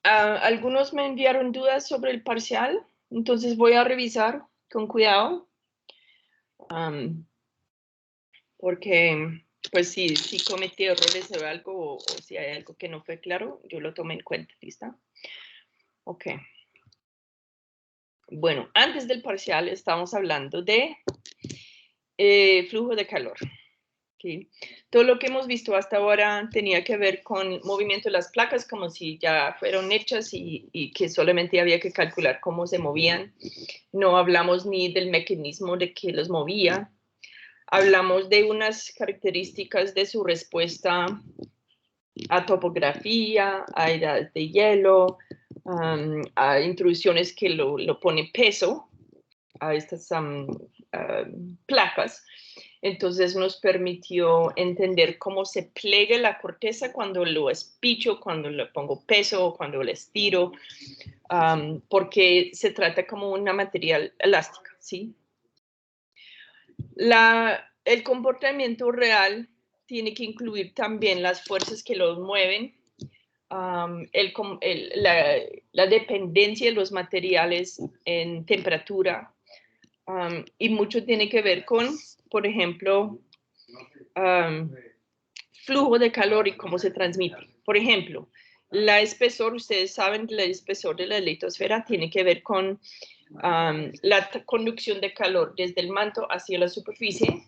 Algunos me enviaron dudas sobre el parcial, entonces voy a revisar con cuidado, porque pues si cometí errores o algo, o si hay algo que no fue claro, yo lo tomé en cuenta, ¿lista? Ok. Bueno, antes del parcial estamos hablando de flujo de calor. ¿Okay? Todo lo que hemos visto hasta ahora tenía que ver con movimiento de las placas, como si ya fueron hechas y que solamente había que calcular cómo se movían. No hablamos ni del mecanismo de que los movía. Hablamos de unas características de su respuesta a topografía, a edades de hielo, a intrusiones que lo pone peso a estas placas. Entonces nos permitió entender cómo se plega la corteza cuando lo espicho, cuando le pongo peso, cuando lo estiro, porque se trata como una material elástica, ¿sí? El comportamiento real tiene que incluir también las fuerzas que los mueven, la dependencia de los materiales en temperatura, y mucho tiene que ver con, por ejemplo, flujo de calor y cómo se transmite. Por ejemplo, la espesor, ustedes saben que el espesor de la litosfera tiene que ver con la conducción de calor desde el manto hacia la superficie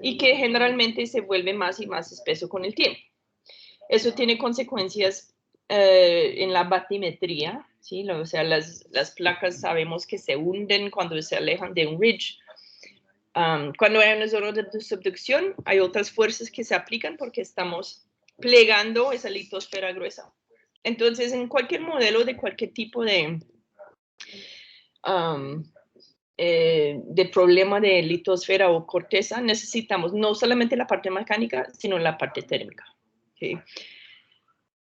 y que generalmente se vuelve más y más espeso con el tiempo. Eso tiene consecuencias en la batimetría, ¿sí? O sea, las placas sabemos que se hunden cuando se alejan de un ridge. Cuando hay una zona de subducción, hay otras fuerzas que se aplican porque estamos plegando esa litosfera gruesa. Entonces, en cualquier modelo de cualquier tipo de problema de litosfera o corteza, necesitamos no solamente la parte mecánica, sino la parte térmica. ¿Okay?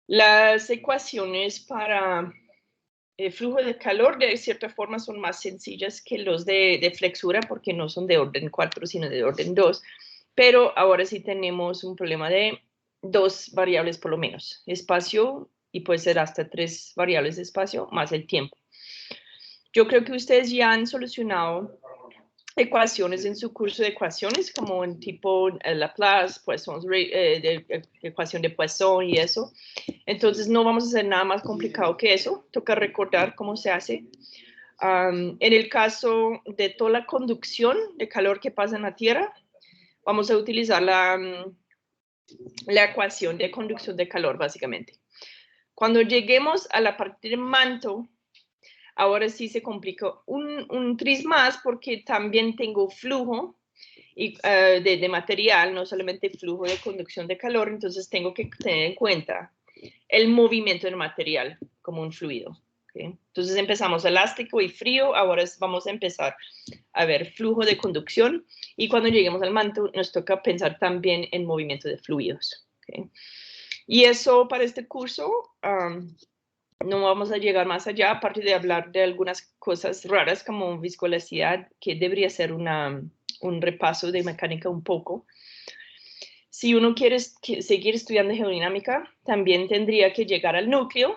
Las ecuaciones para el flujo de calor de cierta forma son más sencillas que los de flexura porque no son de orden 4 sino de orden 2, pero ahora sí tenemos un problema de 2 variables por lo menos, espacio y puede ser hasta 3 variables de espacio más el tiempo. Yo creo que ustedes ya han solucionado ecuaciones en su curso de ecuaciones, como en tipo Laplace, Poisson's, ecuación de Poisson y eso. Entonces no vamos a hacer nada más complicado que eso, toca recordar cómo se hace. En el caso de toda la conducción de calor que pasa en la Tierra, vamos a utilizar la ecuación de conducción de calor, básicamente. Cuando lleguemos a la parte del manto, ahora sí se complica un tris más porque también tengo flujo de material, no solamente flujo de conducción de calor, entonces tengo que tener en cuenta el movimiento del material como un fluido. ¿Okay? Entonces empezamos elástico y frío, ahora vamos a empezar a ver flujo de conducción y cuando lleguemos al manto nos toca pensar también en movimiento de fluidos. ¿Okay? Y eso para este curso no vamos a llegar más allá, aparte de hablar de algunas cosas raras como viscosidad, que debería ser un repaso de mecánica un poco. Si uno quiere seguir estudiando geodinámica, también tendría que llegar al núcleo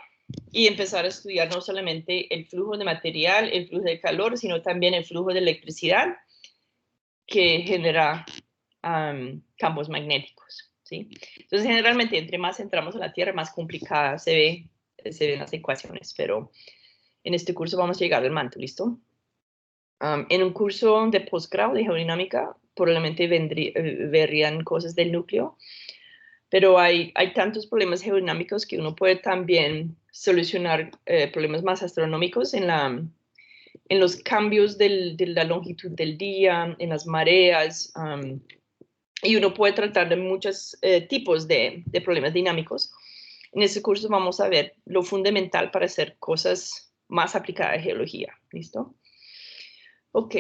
y empezar a estudiar no solamente el flujo de material, el flujo de calor, sino también el flujo de electricidad que genera campos magnéticos. ¿Sí? Entonces, generalmente, entre más entramos a la Tierra, más complicada se ven las ecuaciones, pero en este curso vamos a llegar al manto, ¿listo? En un curso de posgrado de geodinámica, probablemente verían cosas del núcleo, pero hay tantos problemas geodinámicos que uno puede también solucionar problemas más astronómicos en los cambios de la longitud del día, en las mareas, y uno puede tratar de muchos tipos de problemas dinámicos. En este curso vamos a ver lo fundamental para hacer cosas más aplicadas a geología. ¿Listo? Ok.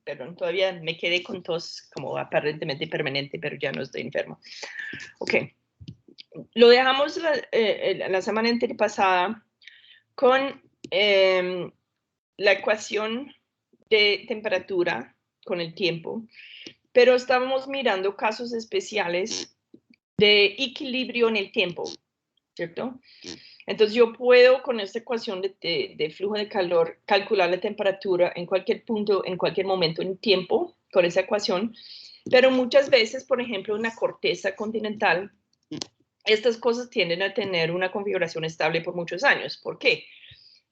Perdón, todavía me quedé con tos como aparentemente permanente, pero ya no estoy enfermo. Ok. Lo dejamos la semana antepasada con la ecuación de temperatura con el tiempo, pero estábamos mirando casos especiales de equilibrio en el tiempo, ¿cierto? Entonces yo puedo con esta ecuación de flujo de calor calcular la temperatura en cualquier punto, en cualquier momento en tiempo, con esa ecuación, pero muchas veces, por ejemplo, en la corteza continental, estas cosas tienden a tener una configuración estable por muchos años. ¿Por qué?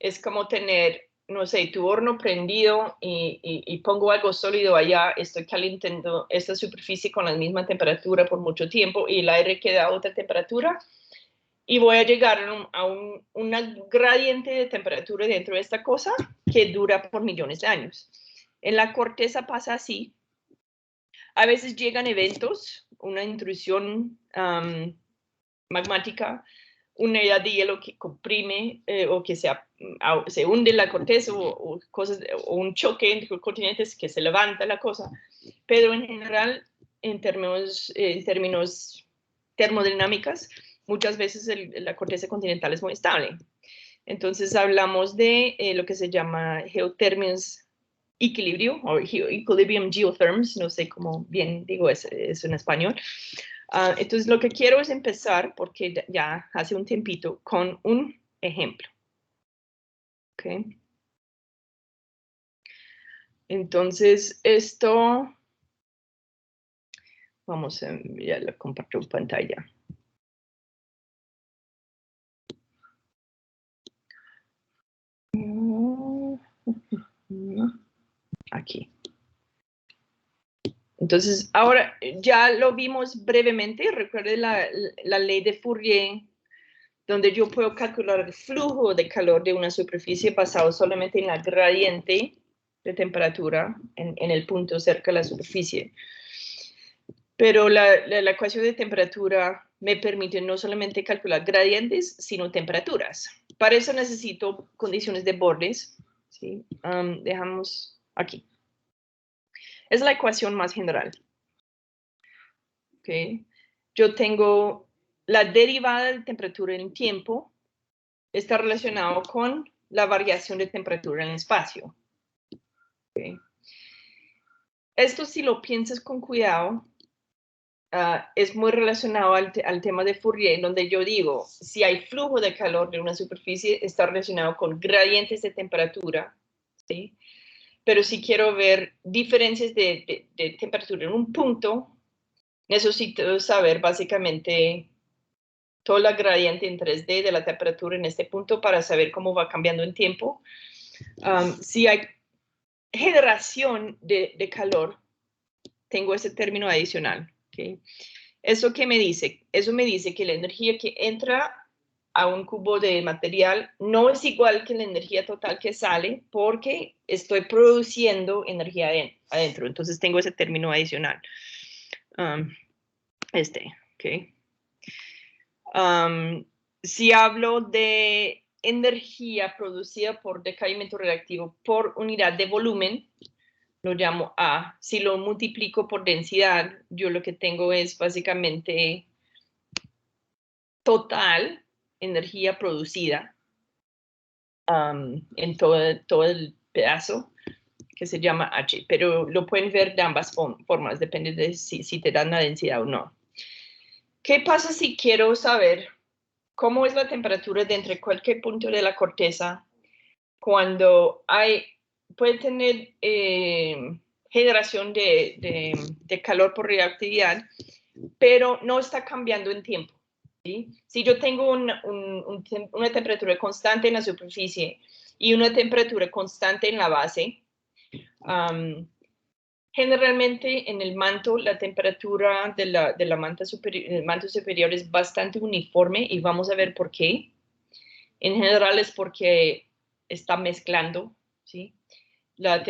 Es como tener, no sé, tu horno prendido y pongo algo sólido allá, estoy calentando esta superficie con la misma temperatura por mucho tiempo y el aire queda a otra temperatura y voy a llegar a una gradiente de temperatura dentro de esta cosa que dura por millones de años. En la corteza pasa así. A veces llegan eventos, una intrusión magmática, una edad de hielo que comprime o que se hunde la corteza o un choque entre continentes que se levanta la cosa. Pero en general, en términos termodinámicos, muchas veces la corteza continental es muy estable. Entonces hablamos de lo que se llama geothermias equilibrio o equilibrium geotherms, no sé cómo bien digo eso en español. Entonces lo que quiero es empezar, porque ya hace un tiempito, con un ejemplo. ¿Okay? Entonces esto, vamos a, ya lo comparto en pantalla. Aquí. Entonces, ahora ya lo vimos brevemente. Recuerde la ley de Fourier, donde yo puedo calcular el flujo de calor de una superficie basado solamente en la gradiente de temperatura en el punto cerca de la superficie. Pero la ecuación de temperatura me permite no solamente calcular gradientes, sino temperaturas. Para eso necesito condiciones de bordes. ¿Sí? Dejamos aquí. Es la ecuación más general. ¿Okay? Yo tengo la derivada de temperatura en el tiempo, está relacionado con la variación de temperatura en el espacio. ¿Okay? Esto, si lo piensas con cuidado, es muy relacionado al tema de Fourier, donde yo digo, si hay flujo de calor de una superficie, está relacionado con gradientes de temperatura, ¿sí? Pero si quiero ver diferencias de temperatura en un punto, necesito saber básicamente toda la gradiente en 3D de la temperatura en este punto para saber cómo va cambiando en tiempo. Si hay generación de calor, tengo ese término adicional. ¿Okay? ¿Eso qué me dice? Eso me dice que la energía que entra a un cubo de material no es igual que la energía total que sale porque estoy produciendo energía adentro. Entonces tengo ese término adicional. ¿Ok? Si hablo de energía producida por decaimiento reactivo por unidad de volumen, lo llamo A. Si lo multiplico por densidad, yo lo que tengo es básicamente total energía producida en todo el pedazo, que se llama H, pero lo pueden ver de ambas formas, depende de si te dan la densidad o no. ¿Qué pasa si quiero saber cómo es la temperatura de entre cualquier punto de la corteza cuando puede tener generación de calor por reactividad, pero no está cambiando en tiempo? ¿Sí? Si yo tengo una temperatura constante en la superficie y una temperatura constante en la base, generalmente en el manto la temperatura de la manta el manto superior es bastante uniforme y vamos a ver por qué. En general es porque está mezclando, ¿sí? La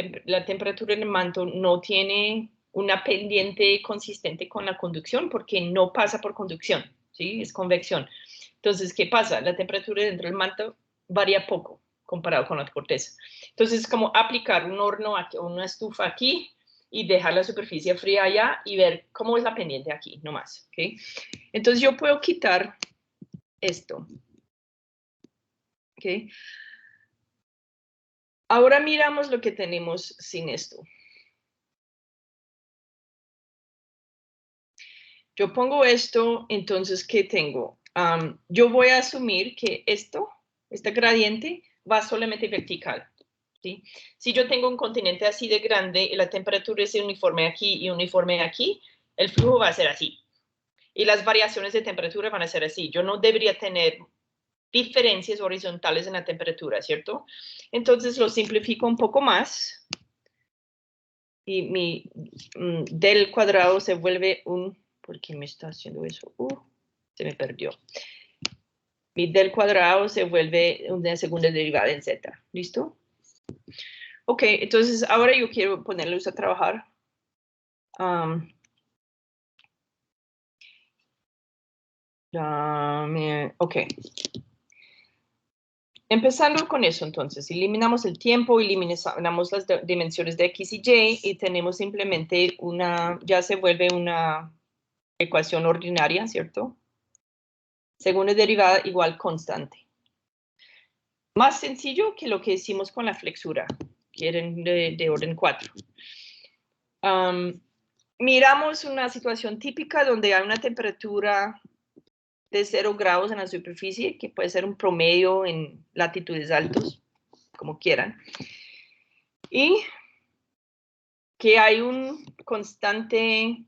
temperatura en el manto no tiene una pendiente consistente con la conducción porque no pasa por conducción, ¿sí? Es convección. Entonces, ¿qué pasa? La temperatura dentro del manto varía poco comparado con la corteza. Entonces, es como aplicar un horno o una estufa aquí y dejar la superficie fría allá y ver cómo es la pendiente aquí, nomás, ¿ok? Entonces, yo puedo quitar esto, ¿ok? Ahora miramos lo que tenemos sin esto. Yo pongo esto, entonces, ¿qué tengo? yo voy a asumir que este gradiente va solamente vertical. ¿Sí? Si yo tengo un continente así de grande y la temperatura es uniforme aquí y uniforme aquí, el flujo va a ser así. Y las variaciones de temperatura van a ser así. Yo no debería tener diferencias horizontales en la temperatura, ¿cierto? Entonces lo simplifico un poco más. Y mi del cuadrado se vuelve un... ¿Por qué me está haciendo eso? Se me perdió. Mi del cuadrado se vuelve una segunda derivada en z. ¿Listo? Ok, entonces ahora yo quiero ponerlos a trabajar. Ok. Empezando con eso, entonces, eliminamos el tiempo, eliminamos las dimensiones de x y y, y tenemos simplemente ya se vuelve una ecuación ordinaria, ¿cierto? Segunda derivada igual constante. Más sencillo que lo que hicimos con la flexura, que era de orden 4. Miramos una situación típica donde hay una temperatura de 0 grados en la superficie, que puede ser un promedio en latitudes altas, como quieran, y que hay un constante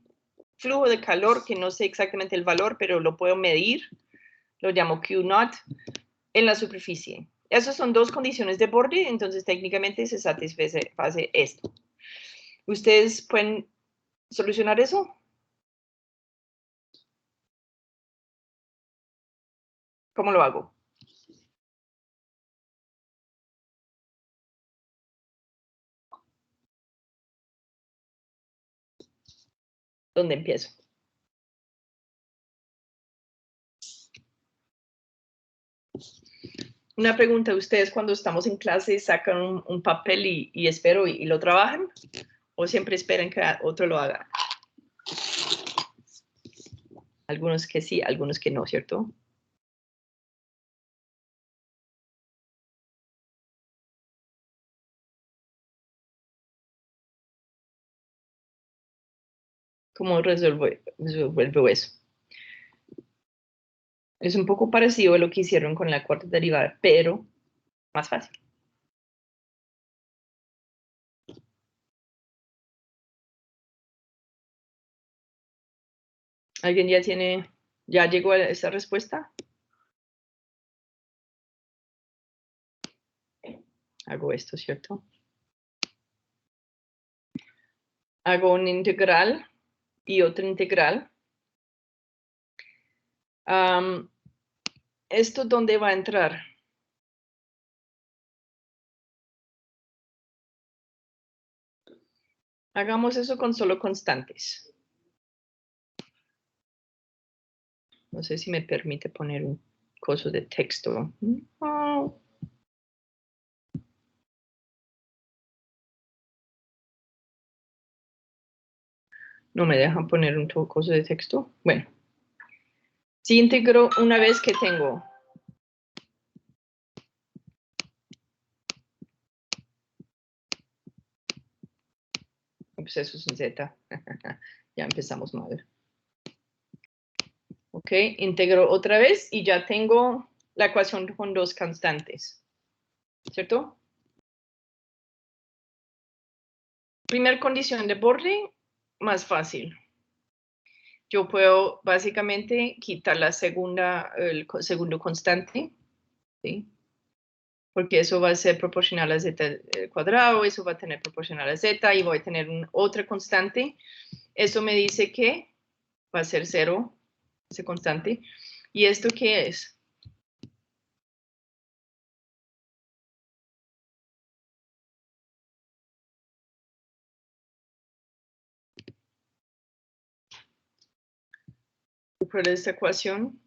flujo de calor, que no sé exactamente el valor, pero lo puedo medir, lo llamo Q0, en la superficie. Esas son dos condiciones de borde, entonces técnicamente se satisface esto. ¿Ustedes pueden solucionar eso? ¿Cómo lo hago? ¿Dónde empiezo? Una pregunta, ¿ustedes cuando estamos en clase sacan un papel y espero y lo trabajan? ¿O siempre esperan que otro lo haga? Algunos que sí, algunos que no, ¿cierto? ¿Cómo resuelvo eso? Es un poco parecido a lo que hicieron con la cuarta derivada, pero más fácil. ¿Alguien ya llegó a esa respuesta? Hago esto, ¿cierto? Hago un integral y otro integral. ¿Esto dónde va a entrar? Hagamos eso con solo constantes. No sé si me permite poner un coso de texto. No me dejan poner un coso de texto. Bueno. Si integro una vez que tengo pues eso es un z. Ya empezamos mal. Ok, integro otra vez y ya tengo la ecuación con dos constantes. ¿Cierto? Primer condición de borde, más fácil. Yo puedo básicamente quitar el segundo constante, ¿sí? Porque eso va a ser proporcional a z cuadrado, eso va a tener proporcional a z y voy a tener otra constante. Eso me dice que va a ser 0, ese constante. ¿Y esto qué es? Por esta ecuación.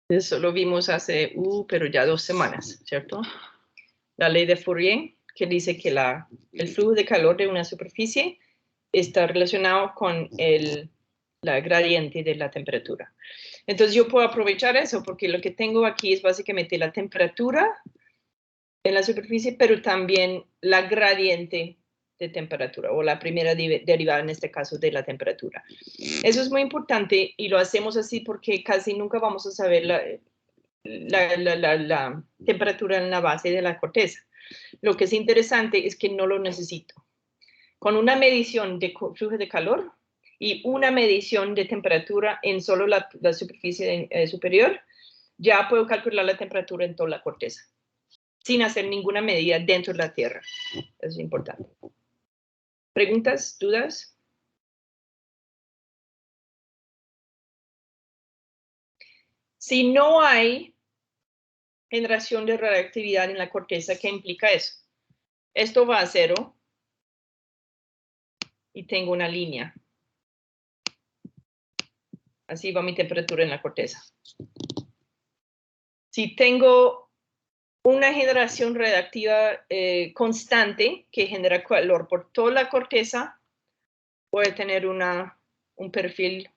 Eso lo vimos hace, pero ya 2 semanas, ¿cierto? La ley de Fourier, que dice que el flujo de calor de una superficie está relacionado con la gradiente de la temperatura. Entonces yo puedo aprovechar eso porque lo que tengo aquí es básicamente la temperatura en la superficie, pero también la gradiente de temperatura o la primera derivada en este caso de la temperatura. Eso es muy importante y lo hacemos así porque casi nunca vamos a saber la temperatura en la base de la corteza. Lo que es interesante es que no lo necesito. Con una medición de flujo de calor y una medición de temperatura en solo la superficie superior, ya puedo calcular la temperatura en toda la corteza, sin hacer ninguna medida dentro de la Tierra. Eso es importante. ¿Preguntas? ¿Dudas? Si no hay generación de radiactividad en la corteza, ¿qué implica eso? Esto va a 0 y tengo una línea. Así va mi temperatura en la corteza. Si tengo una generación radiactiva constante que genera calor por toda la corteza, voy a tener un perfil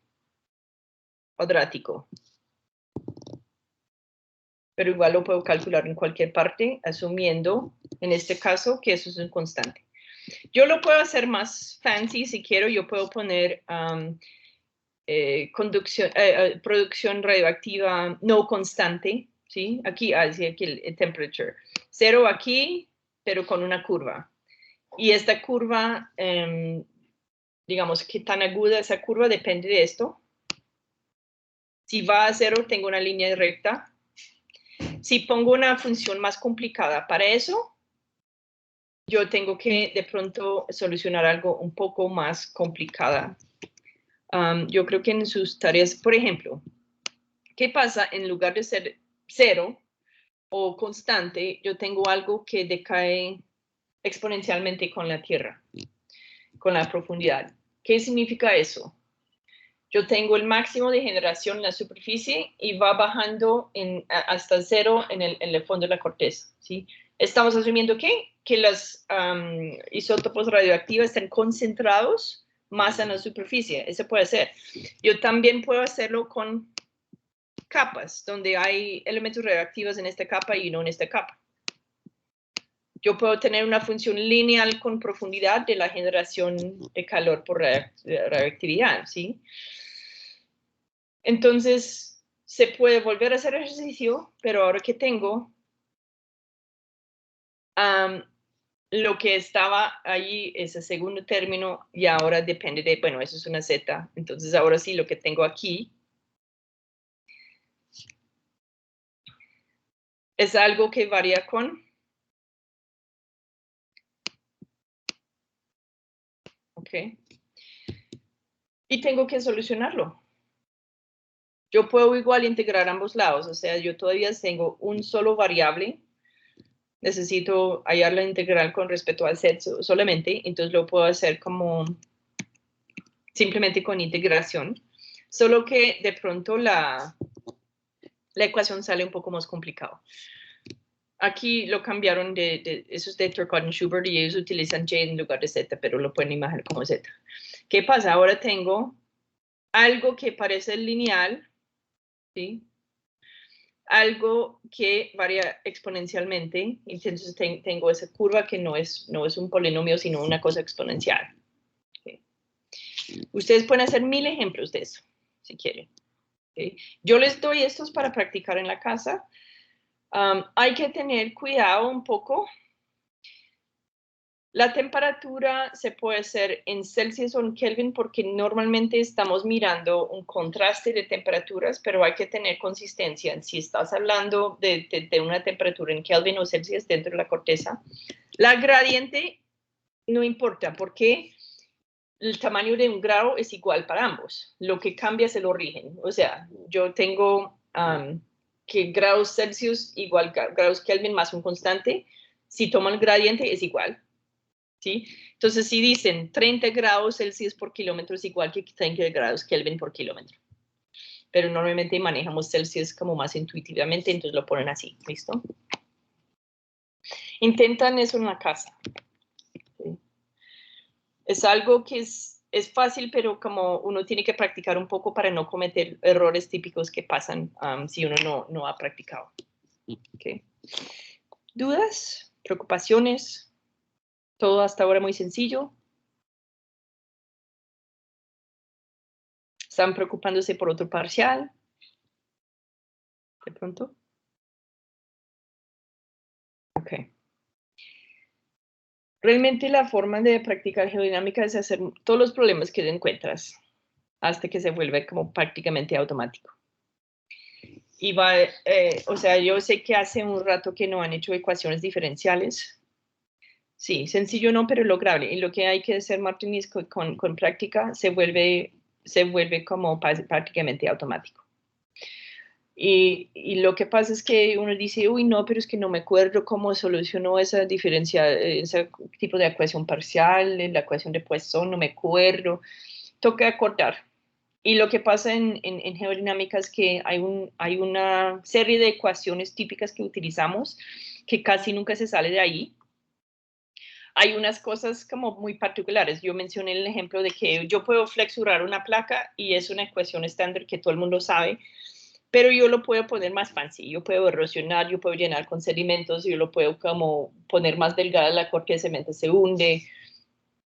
cuadrático. Pero igual lo puedo calcular en cualquier parte, asumiendo, en este caso, que eso es un constante. Yo lo puedo hacer más fancy si quiero. Yo puedo poner producción radioactiva no constante, ¿sí? Aquí el temperature. 0 aquí, pero con una curva. Y esta curva, digamos, qué tan aguda esa curva depende de esto. Si va a 0, tengo una línea recta. Si pongo una función más complicada para eso, yo tengo que de pronto solucionar algo un poco más complicada. Yo creo que en sus tareas, por ejemplo, ¿qué pasa en lugar de ser 0 o constante? Yo tengo algo que decae exponencialmente con la Tierra, con la profundidad. ¿Qué significa eso? Yo tengo el máximo de generación en la superficie y va bajando hasta 0 en el fondo de la corteza, ¿sí? Estamos asumiendo que los isótopos radioactivos estén concentrados más en la superficie. Eso puede ser. Yo también puedo hacerlo con capas, donde hay elementos radioactivos en esta capa y no en esta capa. Yo puedo tener una función lineal con profundidad de la generación de calor por radioactividad, ¿sí? Entonces, se puede volver a hacer ejercicio, pero ahora que tengo lo que estaba ahí, ese segundo término, y ahora depende de, bueno, eso es una Z. Entonces, ahora sí, lo que tengo aquí es algo que varía con... Ok. Y tengo que solucionarlo. Yo puedo igual integrar ambos lados, o sea, yo todavía tengo un solo variable, necesito hallar la integral con respecto al z solamente, entonces lo puedo hacer como simplemente con integración, solo que de pronto la ecuación sale un poco más complicado. Aquí lo cambiaron eso es de Turcotte y Schubert y ellos utilizan J en lugar de Z, pero lo pueden imaginar como Z. ¿Qué pasa? Ahora tengo algo que parece lineal, ¿sí? Algo que varía exponencialmente, entonces tengo esa curva que no es un polinomio, sino una cosa exponencial. ¿Okay? Ustedes pueden hacer 1000 ejemplos de eso, si quieren. ¿Okay? Yo les doy estos para practicar en la casa. Hay que tener cuidado un poco. La temperatura se puede hacer en Celsius o en Kelvin porque normalmente estamos mirando un contraste de temperaturas, pero hay que tener consistencia. Si estás hablando de una temperatura en Kelvin o Celsius dentro de la corteza, la gradiente no importa porque el tamaño de un grado es igual para ambos. Lo que cambia es el origen. O sea, yo tengo que grados Celsius igual grados Kelvin más un constante. Si tomo el gradiente es igual. ¿Sí? Entonces, si dicen 30 grados Celsius por kilómetro es igual que 30 grados Kelvin por kilómetro. Pero normalmente manejamos Celsius como más intuitivamente, entonces lo ponen así, ¿listo? Intentan eso en la casa. ¿Sí? Es algo que es es fácil, pero como uno tiene que practicar un poco para no cometer errores típicos que pasan si uno no ha practicado. Okay. ¿Dudas? ¿Preocupaciones? Todo hasta ahora muy sencillo. ¿Están preocupándose por otro parcial? ¿De pronto? Ok. Realmente la forma de practicar geodinámica es hacer todos los problemas que encuentras hasta que se vuelve como prácticamente automático. Y va, o sea, yo sé que hace un rato que no han hecho ecuaciones diferenciales. Sí, sencillo no, pero lograble. Y lo que hay que hacer, Martín, es con práctica se vuelve como prácticamente automático. Y lo que pasa es que uno dice, uy, no, pero es que no me acuerdo cómo solucionó esa diferencia, ese tipo de ecuación parcial, la ecuación de Poisson, no me acuerdo. Toca acordar. Y lo que pasa en geodinámica es que hay una serie de ecuaciones típicas que utilizamos que casi nunca se sale de ahí. Hay unas cosas como muy particulares. Yo mencioné el ejemplo de que yo puedo flexurar una placa y es una ecuación estándar que todo el mundo sabe, pero yo lo puedo poner más fancy. Yo puedo erosionar, yo puedo llenar con sedimentos, yo lo puedo como poner más delgada, la corteza de cemento se hunde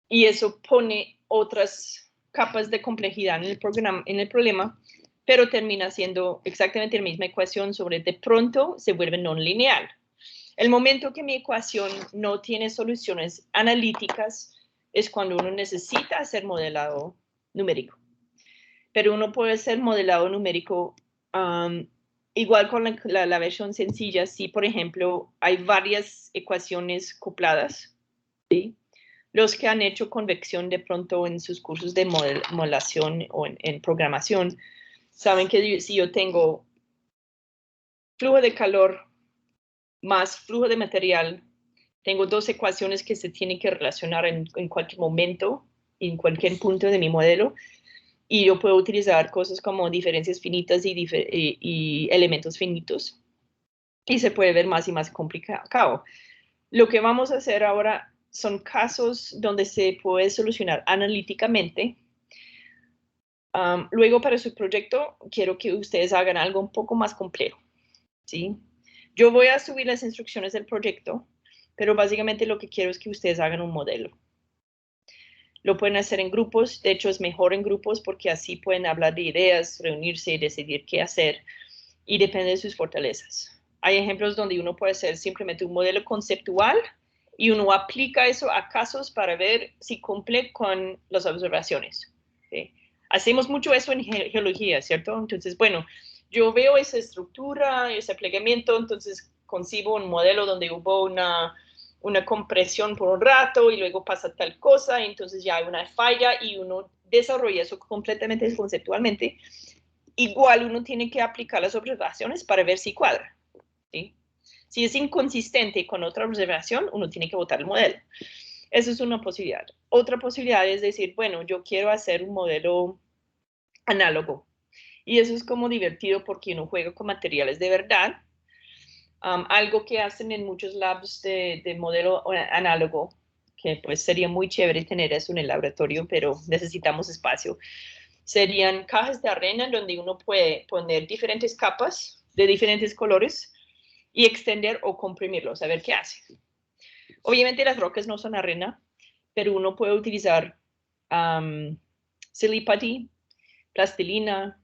y eso pone otras capas de complejidad en el problema, pero termina siendo exactamente la misma ecuación sobre de pronto se vuelve no lineal. El momento que mi ecuación no tiene soluciones analíticas es cuando uno necesita hacer modelado numérico. Pero uno puede hacer modelado numérico igual con la versión sencilla. Si, por ejemplo, hay varias ecuaciones copladas, ¿sí? Los que han hecho convección de pronto en sus cursos de modelación o en programación, saben que si yo tengo flujo de calor más flujo de material, tengo dos ecuaciones que se tienen que relacionar en cualquier momento, en cualquier punto de mi modelo, y yo puedo utilizar cosas como diferencias finitas y elementos finitos, y se puede ver más y más complicado. Lo que vamos a hacer ahora son casos donde se puede solucionar analíticamente. Luego, para su proyecto, quiero que ustedes hagan algo un poco más complejo, ¿sí? Yo voy a subir las instrucciones del proyecto, pero básicamente lo que quiero es que ustedes hagan un modelo. Lo pueden hacer en grupos, de hecho es mejor en grupos porque así pueden hablar de ideas, reunirse y decidir qué hacer, y depende de sus fortalezas. Hay ejemplos donde uno puede hacer simplemente un modelo conceptual y uno aplica eso a casos para ver si cumple con las observaciones. ¿Sí? Hacemos mucho eso en geología, ¿cierto? Entonces, bueno, yo veo esa estructura, ese plegamiento, entonces concibo un modelo donde hubo una compresión por un rato y luego pasa tal cosa, y entonces ya hay una falla y uno desarrolla eso completamente conceptualmente. Igual uno tiene que aplicar las observaciones para ver si cuadra. ¿Sí? Si es inconsistente con otra observación, uno tiene que botar el modelo. Eso es una posibilidad. Otra posibilidad es decir, bueno, yo quiero hacer un modelo análogo. Y eso es como divertido porque uno juega con materiales de verdad. Algo que hacen en muchos labs de modelo análogo, que pues sería muy chévere tener eso en el laboratorio, pero necesitamos espacio, serían cajas de arena donde uno puede poner diferentes capas de diferentes colores y extender o comprimirlos, a ver qué hace. Obviamente las rocas no son arena, pero uno puede utilizar silly putty, plastilina,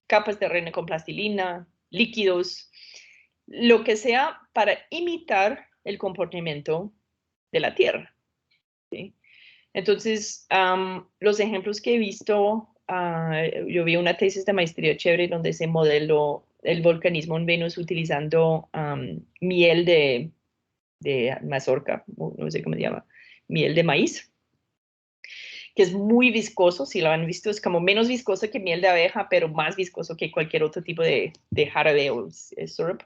capas de arena con plastilina, líquidos, lo que sea para imitar el comportamiento de la Tierra. ¿Sí? Entonces, los ejemplos que he visto, yo vi una tesis de maestría chévere donde se modeló el volcanismo en Venus utilizando miel de mazorca, no sé cómo se llama, miel de maíz, que es muy viscoso, si lo han visto, es como menos viscoso que miel de abeja, pero más viscoso que cualquier otro tipo de jarabe o syrup.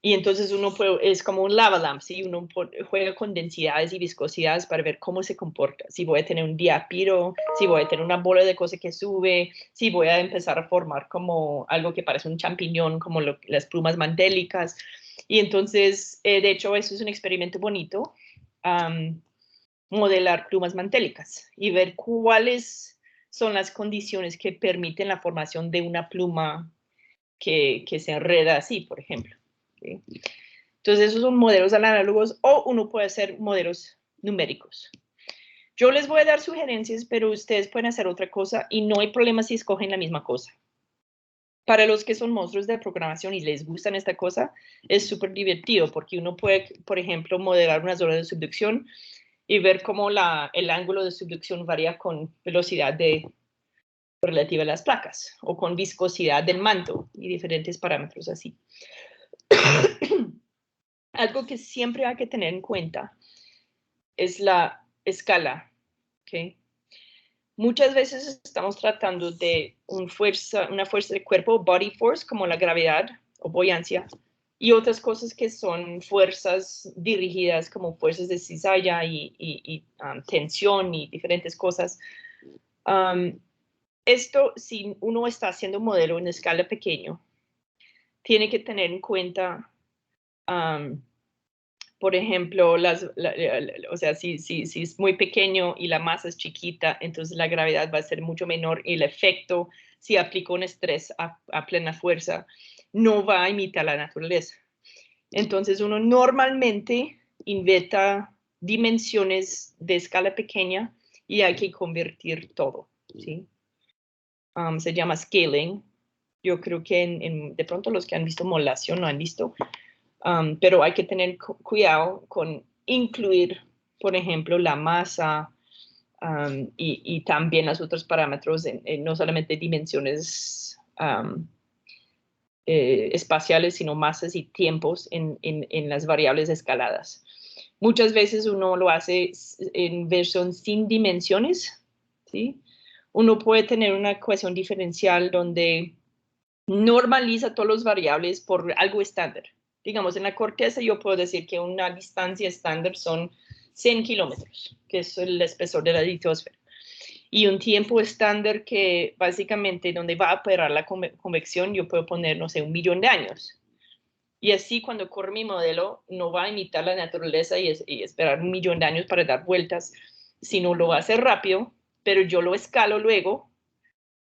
Y entonces uno puede, es como un lava lamp, ¿sí? Uno juega con densidades y viscosidades para ver cómo se comporta. Si voy a tener un diapiro, si voy a tener una bola de cosa que sube, si voy a empezar a formar como algo que parece un champiñón, como las plumas mandélicas. Y entonces, de hecho, eso es un experimento bonito. modelar plumas mantélicas y ver cuáles son las condiciones que permiten la formación de una pluma que se enreda así, por ejemplo. ¿Sí? Entonces, esos son modelos análogos o uno puede hacer modelos numéricos. Yo les voy a dar sugerencias, pero ustedes pueden hacer otra cosa y no hay problema si escogen la misma cosa. Para los que son monstruos de programación y les gustan esta cosa, es súper divertido porque uno puede, por ejemplo, modelar una zona de subducción y ver cómo el ángulo de subducción varía con velocidad relativa a las placas o con viscosidad del manto y diferentes parámetros así. Algo que siempre hay que tener en cuenta es la escala. ¿Okay? Muchas veces estamos tratando de una fuerza de cuerpo, body force, como la gravedad o buoyancia, y otras cosas que son fuerzas dirigidas como fuerzas de cizalla y tensión y diferentes cosas. Esto, si uno está haciendo un modelo en escala pequeño, tiene que tener en cuenta, por ejemplo, o sea, si es muy pequeño y la masa es chiquita, entonces la gravedad va a ser mucho menor y el efecto, si aplico un estrés a plena fuerza, no va a imitar la naturaleza. Entonces uno normalmente inventa dimensiones de escala pequeña y hay que convertir todo, ¿sí? Se llama scaling. Yo creo que de pronto los que han visto modelación lo han visto, pero hay que tener cuidado con incluir, por ejemplo, la masa y también los otros parámetros, no solamente dimensiones espaciales, sino masas y tiempos en las variables escaladas. Muchas veces uno lo hace en versión sin dimensiones, ¿sí? Uno puede tener una ecuación diferencial donde normaliza todas las variables por algo estándar. Digamos, en la corteza yo puedo decir que una distancia estándar son 100 kilómetros, que es el espesor de la litosfera. Y un tiempo estándar que básicamente donde va a operar la convección, yo puedo poner, no sé, 1.000.000 de años. Y así cuando corre mi modelo, no va a imitar la naturaleza y esperar 1.000.000 de años para dar vueltas, sino lo va a hacer rápido, pero yo lo escalo luego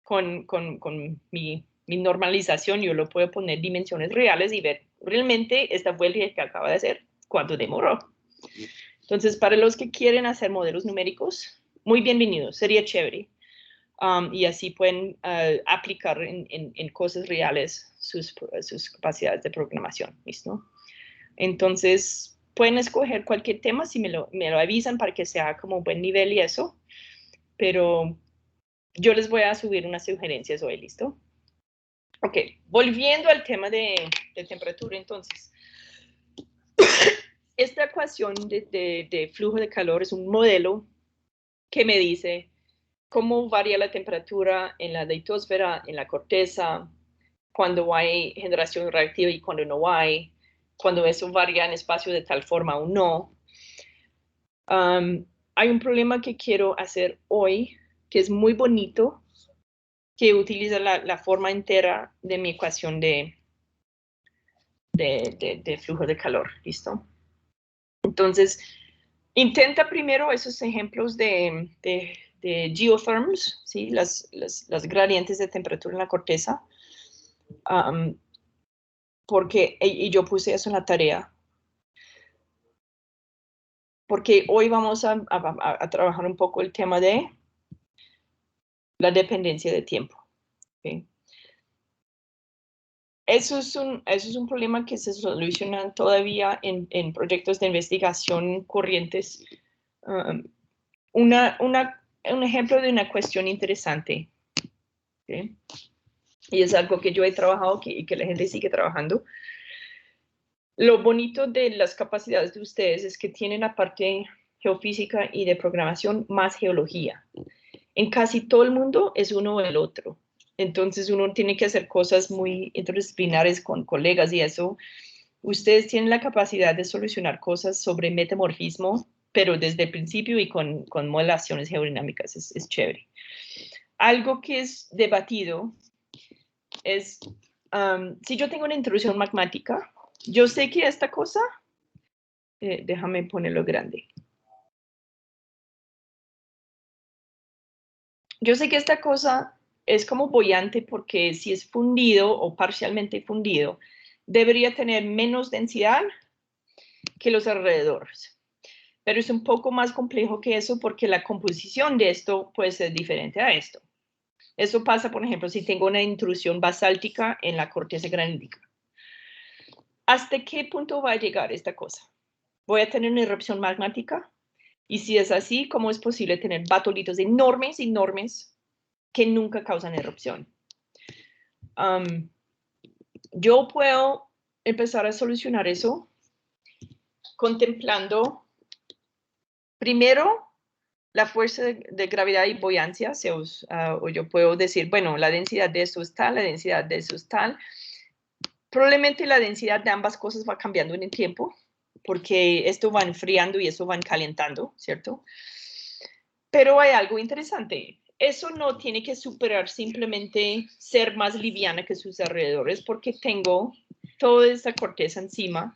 con mi normalización, yo lo puedo poner dimensiones reales y ver realmente esta vuelta que acaba de hacer, cuánto demoró. Entonces, para los que quieren hacer modelos numéricos, muy bienvenidos, sería chévere. Y así pueden aplicar en cosas reales sus capacidades de programación, ¿listo? Entonces, pueden escoger cualquier tema si me lo avisan para que sea como un buen nivel y eso, pero yo les voy a subir unas sugerencias hoy, ¿listo? Ok, volviendo al tema de temperatura, entonces. Esta ecuación de flujo de calor es un modelo que me dice cómo varía la temperatura en la litosfera, en la corteza, cuando hay generación reactiva y cuando no hay, cuando eso varía en espacio de tal forma o no. Hay un problema que quiero hacer hoy, que es muy bonito, que utiliza la forma entera de mi ecuación de flujo de calor, ¿listo? Entonces, intenta primero esos ejemplos de geotherms, ¿sí? las gradientes de temperatura en la corteza, porque, y yo puse eso en la tarea, porque hoy vamos a trabajar un poco el tema de la dependencia de tiempo. ¿Okay? Eso es un problema que se soluciona todavía en proyectos de investigación corrientes. Un ejemplo de una cuestión interesante, ¿okay? Y es algo que yo he trabajado y que la gente sigue trabajando. Lo bonito de las capacidades de ustedes es que tienen la parte geofísica y de programación más geología. En casi todo el mundo es uno o el otro. Entonces uno tiene que hacer cosas muy interdisciplinares con colegas y eso. Ustedes tienen la capacidad de solucionar cosas sobre metamorfismo, pero desde el principio y con modelaciones geodinámicas. Es chévere. Algo que es debatido es, si yo tengo una intrusión magmática, yo sé que esta cosa, déjame ponerlo grande. Yo sé que esta cosa es como boyante porque si es fundido o parcialmente fundido, debería tener menos densidad que los alrededores. Pero es un poco más complejo que eso porque la composición de esto puede ser diferente a esto. Eso pasa, por ejemplo, si tengo una intrusión basáltica en la corteza granítica. ¿Hasta qué punto va a llegar esta cosa? ¿Voy a tener una erupción magmática? Y si es así, ¿cómo es posible tener batolitos enormes, enormes, que nunca causan erupción? Yo puedo empezar a solucionar eso contemplando primero la fuerza de gravedad y buoyancia, o yo puedo decir, bueno, la densidad de eso es tal, la densidad de eso es tal. Probablemente la densidad de ambas cosas va cambiando en el tiempo, porque esto va enfriando y eso va calentando, ¿cierto? Pero hay algo interesante. Eso no tiene que superar simplemente ser más liviana que sus alrededores, porque tengo toda esa corteza encima.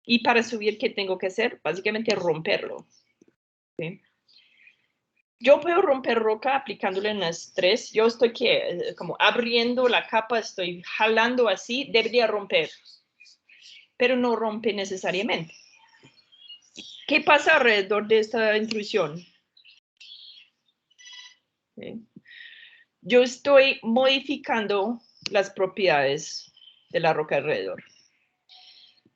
Y para subir, ¿qué tengo que hacer? Básicamente romperlo. ¿Sí? Yo puedo romper roca aplicándole en estrés. Yo estoy como abriendo la capa, estoy jalando así, debería romper. Pero no rompe necesariamente. ¿Qué pasa alrededor de esta intrusión? ¿Sí? Yo estoy modificando las propiedades de la roca alrededor.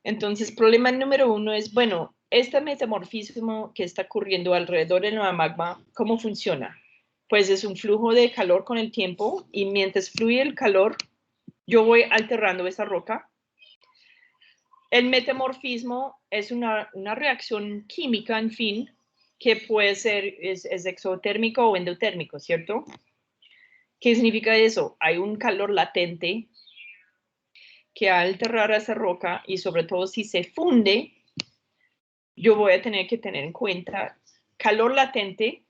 Entonces, problema número uno es, bueno, este metamorfismo que está ocurriendo alrededor del magma, ¿cómo funciona? Pues es un flujo de calor con el tiempo y mientras fluye el calor, yo voy alterando esa roca. El metamorfismo es una reacción química, en fin, que puede ser, es exotérmico o endotérmico, ¿cierto? ¿Qué significa eso? Hay un calor latente que al alterar esa roca y sobre todo si se funde, yo voy a tener que tener en cuenta calor latente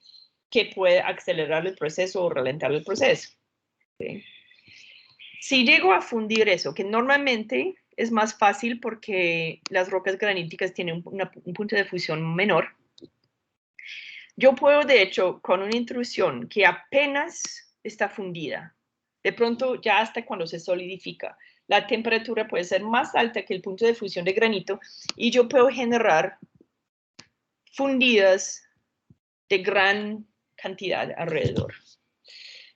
que puede acelerar el proceso o ralentar el proceso. ¿Sí? Si llego a fundir eso, que normalmente es más fácil porque las rocas graníticas tienen un punto de fusión menor, yo puedo, de hecho, con una intrusión que apenas está fundida, de pronto ya hasta cuando se solidifica, la temperatura puede ser más alta que el punto de fusión de granito y yo puedo generar fundidas de gran cantidad alrededor.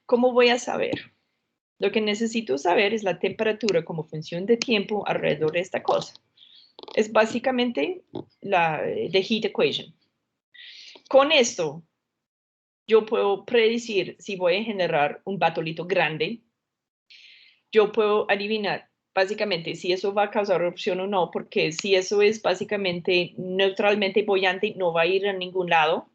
¿Cómo voy a saber? Lo que necesito saber es la temperatura como función de tiempo alrededor de esta cosa. Es básicamente la the heat equation. Con esto, yo puedo predecir si voy a generar un batolito grande. Yo puedo adivinar básicamente si eso va a causar erupción o no, porque si eso es básicamente neutralmente boyante, no va a ir a ningún lado,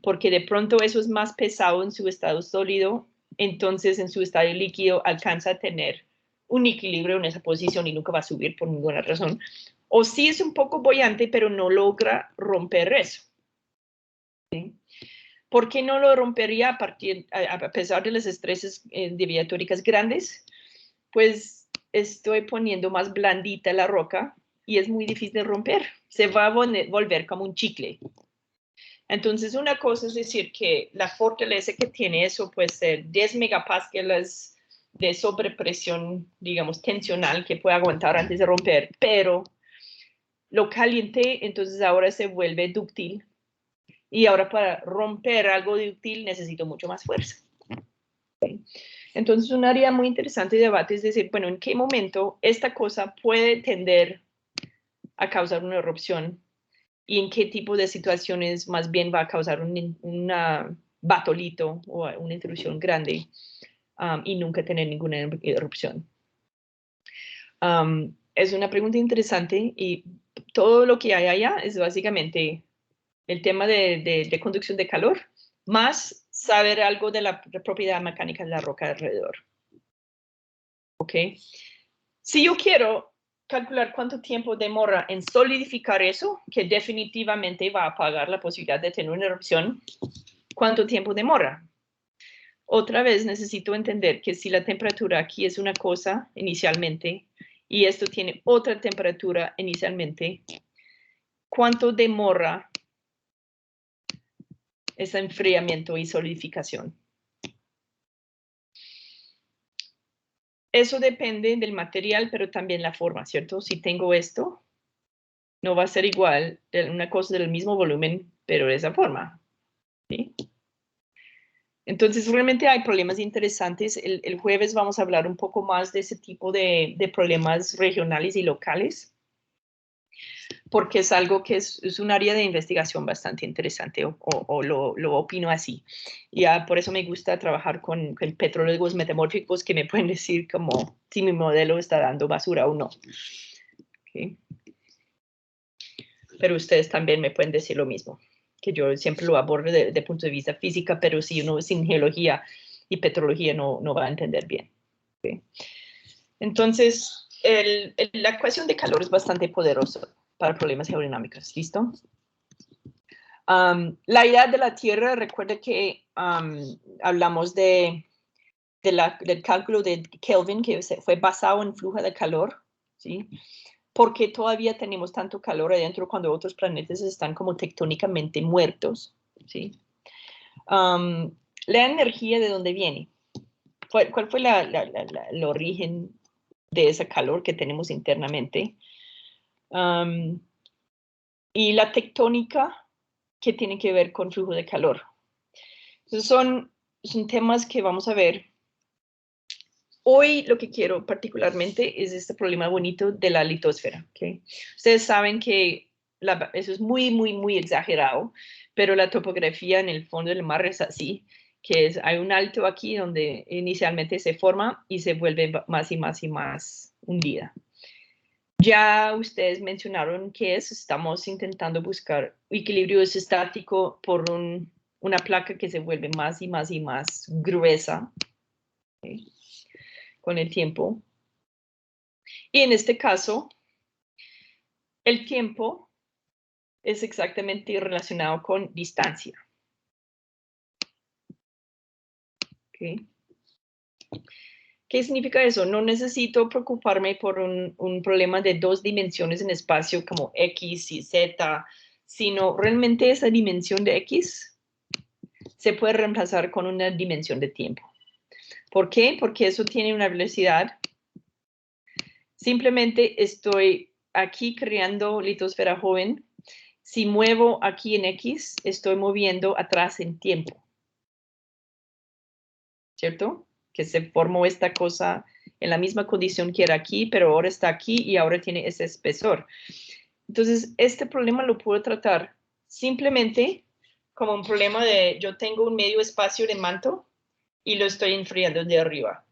porque de pronto eso es más pesado en su estado sólido, entonces en su estado líquido alcanza a tener un equilibrio en esa posición y nunca va a subir por ninguna razón. O si es un poco boyante, pero no logra romper eso. ¿Sí? ¿Por qué no lo rompería a pesar de los estreses deviatóricos grandes? Pues estoy poniendo más blandita la roca y es muy difícil de romper. Se va a volver como un chicle. Entonces, una cosa es decir que la fortaleza que tiene eso puede ser 10 megapascales de sobrepresión, digamos, tensional que puede aguantar antes de romper, pero lo caliente, entonces ahora se vuelve dúctil y ahora para romper algo dúctil necesito mucho más fuerza. Entonces, un área muy interesante de debate es decir, bueno, ¿en qué momento esta cosa puede tender a causar una erupción y en qué tipo de situaciones más bien va a causar un batolito o una intrusión grande y nunca tener ninguna erupción? Es una pregunta interesante y todo lo que hay allá es básicamente el tema de conducción de calor, más saber algo de la propiedad mecánica de la roca alrededor. ¿Ok? Si yo quiero calcular cuánto tiempo demora en solidificar eso, que definitivamente va a apagar la posibilidad de tener una erupción, ¿cuánto tiempo demora? Otra vez necesito entender que si la temperatura aquí es una cosa inicialmente y esto tiene otra temperatura inicialmente, ¿cuánto demora ese enfriamiento y solidificación? eso depende del material, pero también la forma, ¿cierto? Si tengo esto, no va a ser igual una cosa del mismo volumen, pero de esa forma, ¿sí? Entonces, realmente hay problemas interesantes. El jueves vamos a hablar un poco más de ese tipo de problemas regionales y locales, porque es algo que es un área de investigación bastante interesante, o lo opino así. Y por eso me gusta trabajar con petrólogos metamórficos que me pueden decir como si mi modelo está dando basura o no. ¿Okay? Pero ustedes también me pueden decir lo mismo, que yo siempre lo abordo de punto de vista física, pero si uno sin geología y petrología no va a entender bien. ¿Okay? Entonces, la ecuación de calor es bastante poderosa para problemas aerodinámicos. ¿Listo? La idea de la Tierra, recuerda que hablamos del cálculo de Kelvin, que fue basado en flujo de calor, ¿sí? Porque todavía tenemos tanto calor adentro cuando otros planetas están como tectónicamente muertos, ¿sí? La energía, ¿de dónde viene? ¿Cuál fue el origen de ese calor que tenemos internamente? Y la tectónica, ¿qué tiene que ver con flujo de calor? Entonces son temas que vamos a ver. Hoy lo que quiero particularmente es este problema bonito de la litosfera. ¿Okay? Ustedes saben que eso es muy, muy, muy exagerado, pero la topografía en el fondo del mar es así, que hay un alto aquí donde inicialmente se forma y se vuelve más y más y más hundida. Ya ustedes mencionaron que estamos intentando buscar equilibrio estático por una placa que se vuelve más y más y más gruesa, ¿okay? Con el tiempo. Y en este caso, el tiempo es exactamente relacionado con distancia. ¿Okay? ¿Qué significa eso? No necesito preocuparme por un problema de dos dimensiones en espacio como X y Z, sino realmente esa dimensión de X se puede reemplazar con una dimensión de tiempo. ¿Por qué? Porque eso tiene una velocidad. Simplemente estoy aquí creando litosfera joven. Si muevo aquí en X, estoy moviendo atrás en tiempo. ¿Cierto? Que se formó esta cosa en la misma condición que era aquí, pero ahora está aquí y ahora tiene ese espesor. Entonces, este problema lo puedo tratar simplemente como un problema de yo tengo un medio espacio de manto y lo estoy enfriando de arriba.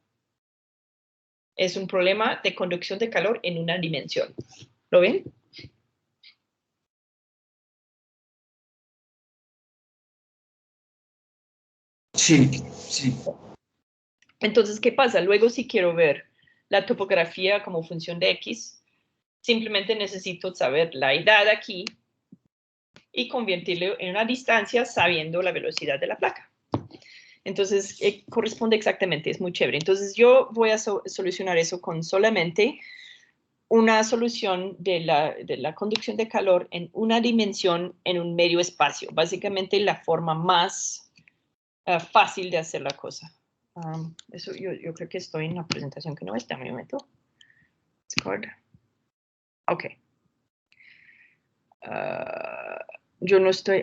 Es un problema de conducción de calor en una dimensión. ¿Lo ven? Sí, sí. Entonces, ¿qué pasa? Luego, si quiero ver la topografía como función de X, simplemente necesito saber la edad aquí y convertirlo en una distancia sabiendo la velocidad de la placa. Entonces, corresponde exactamente, es muy chévere. Entonces, yo voy a solucionar eso con solamente una solución de la conducción de calor en una dimensión en un medio espacio. Básicamente, la forma más fácil de hacer la cosa. Eso yo creo que estoy en una presentación que no está en mi momento. Discord. Ok. Yo no estoy...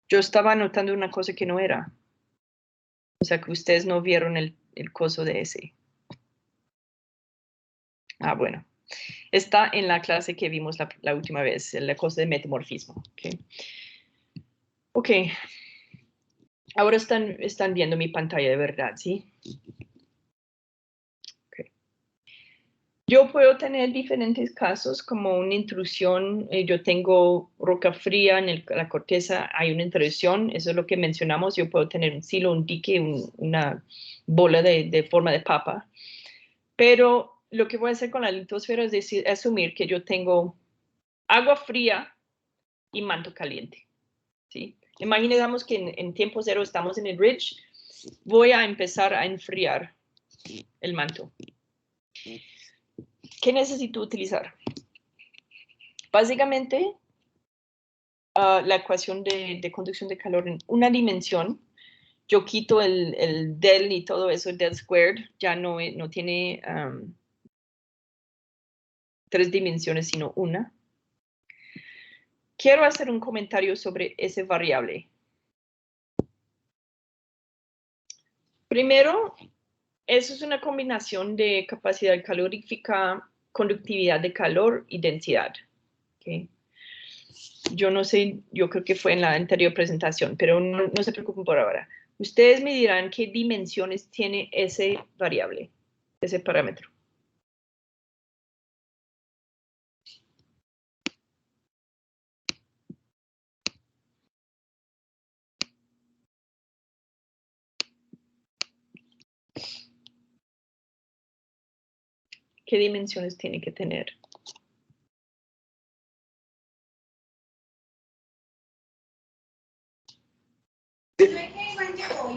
yo estaba anotando una cosa que no era. O sea, que ustedes no vieron el coso de ese. Bueno. Está en la clase que vimos la última vez, la cosa de metamorfismo. Ok. Ahora están viendo mi pantalla de verdad, ¿sí? Okay. Yo puedo tener diferentes casos, como una intrusión. Yo tengo roca fría en la corteza, hay una intrusión, eso es lo que mencionamos. Yo puedo tener un silo, un dique, una bola de forma de papa. Pero lo que voy a hacer con la litosfera es asumir que yo tengo agua fría y manto caliente, ¿sí? Imaginemos que en tiempo cero estamos en el ridge. Voy a empezar a enfriar el manto. ¿Qué necesito utilizar? Básicamente, la ecuación de conducción de calor en una dimensión yo quito el del y todo eso, el del squared, ya no tiene 3 dimensiones, sino una. Quiero hacer un comentario sobre ese variable. Primero, eso es una combinación de capacidad calorífica, conductividad de calor y densidad. ¿Okay? Yo no sé, yo creo que fue en la anterior presentación, pero no se preocupen por ahora. Ustedes me dirán qué dimensiones tiene ese variable, ese parámetro. ¿Qué dimensiones tiene que tener?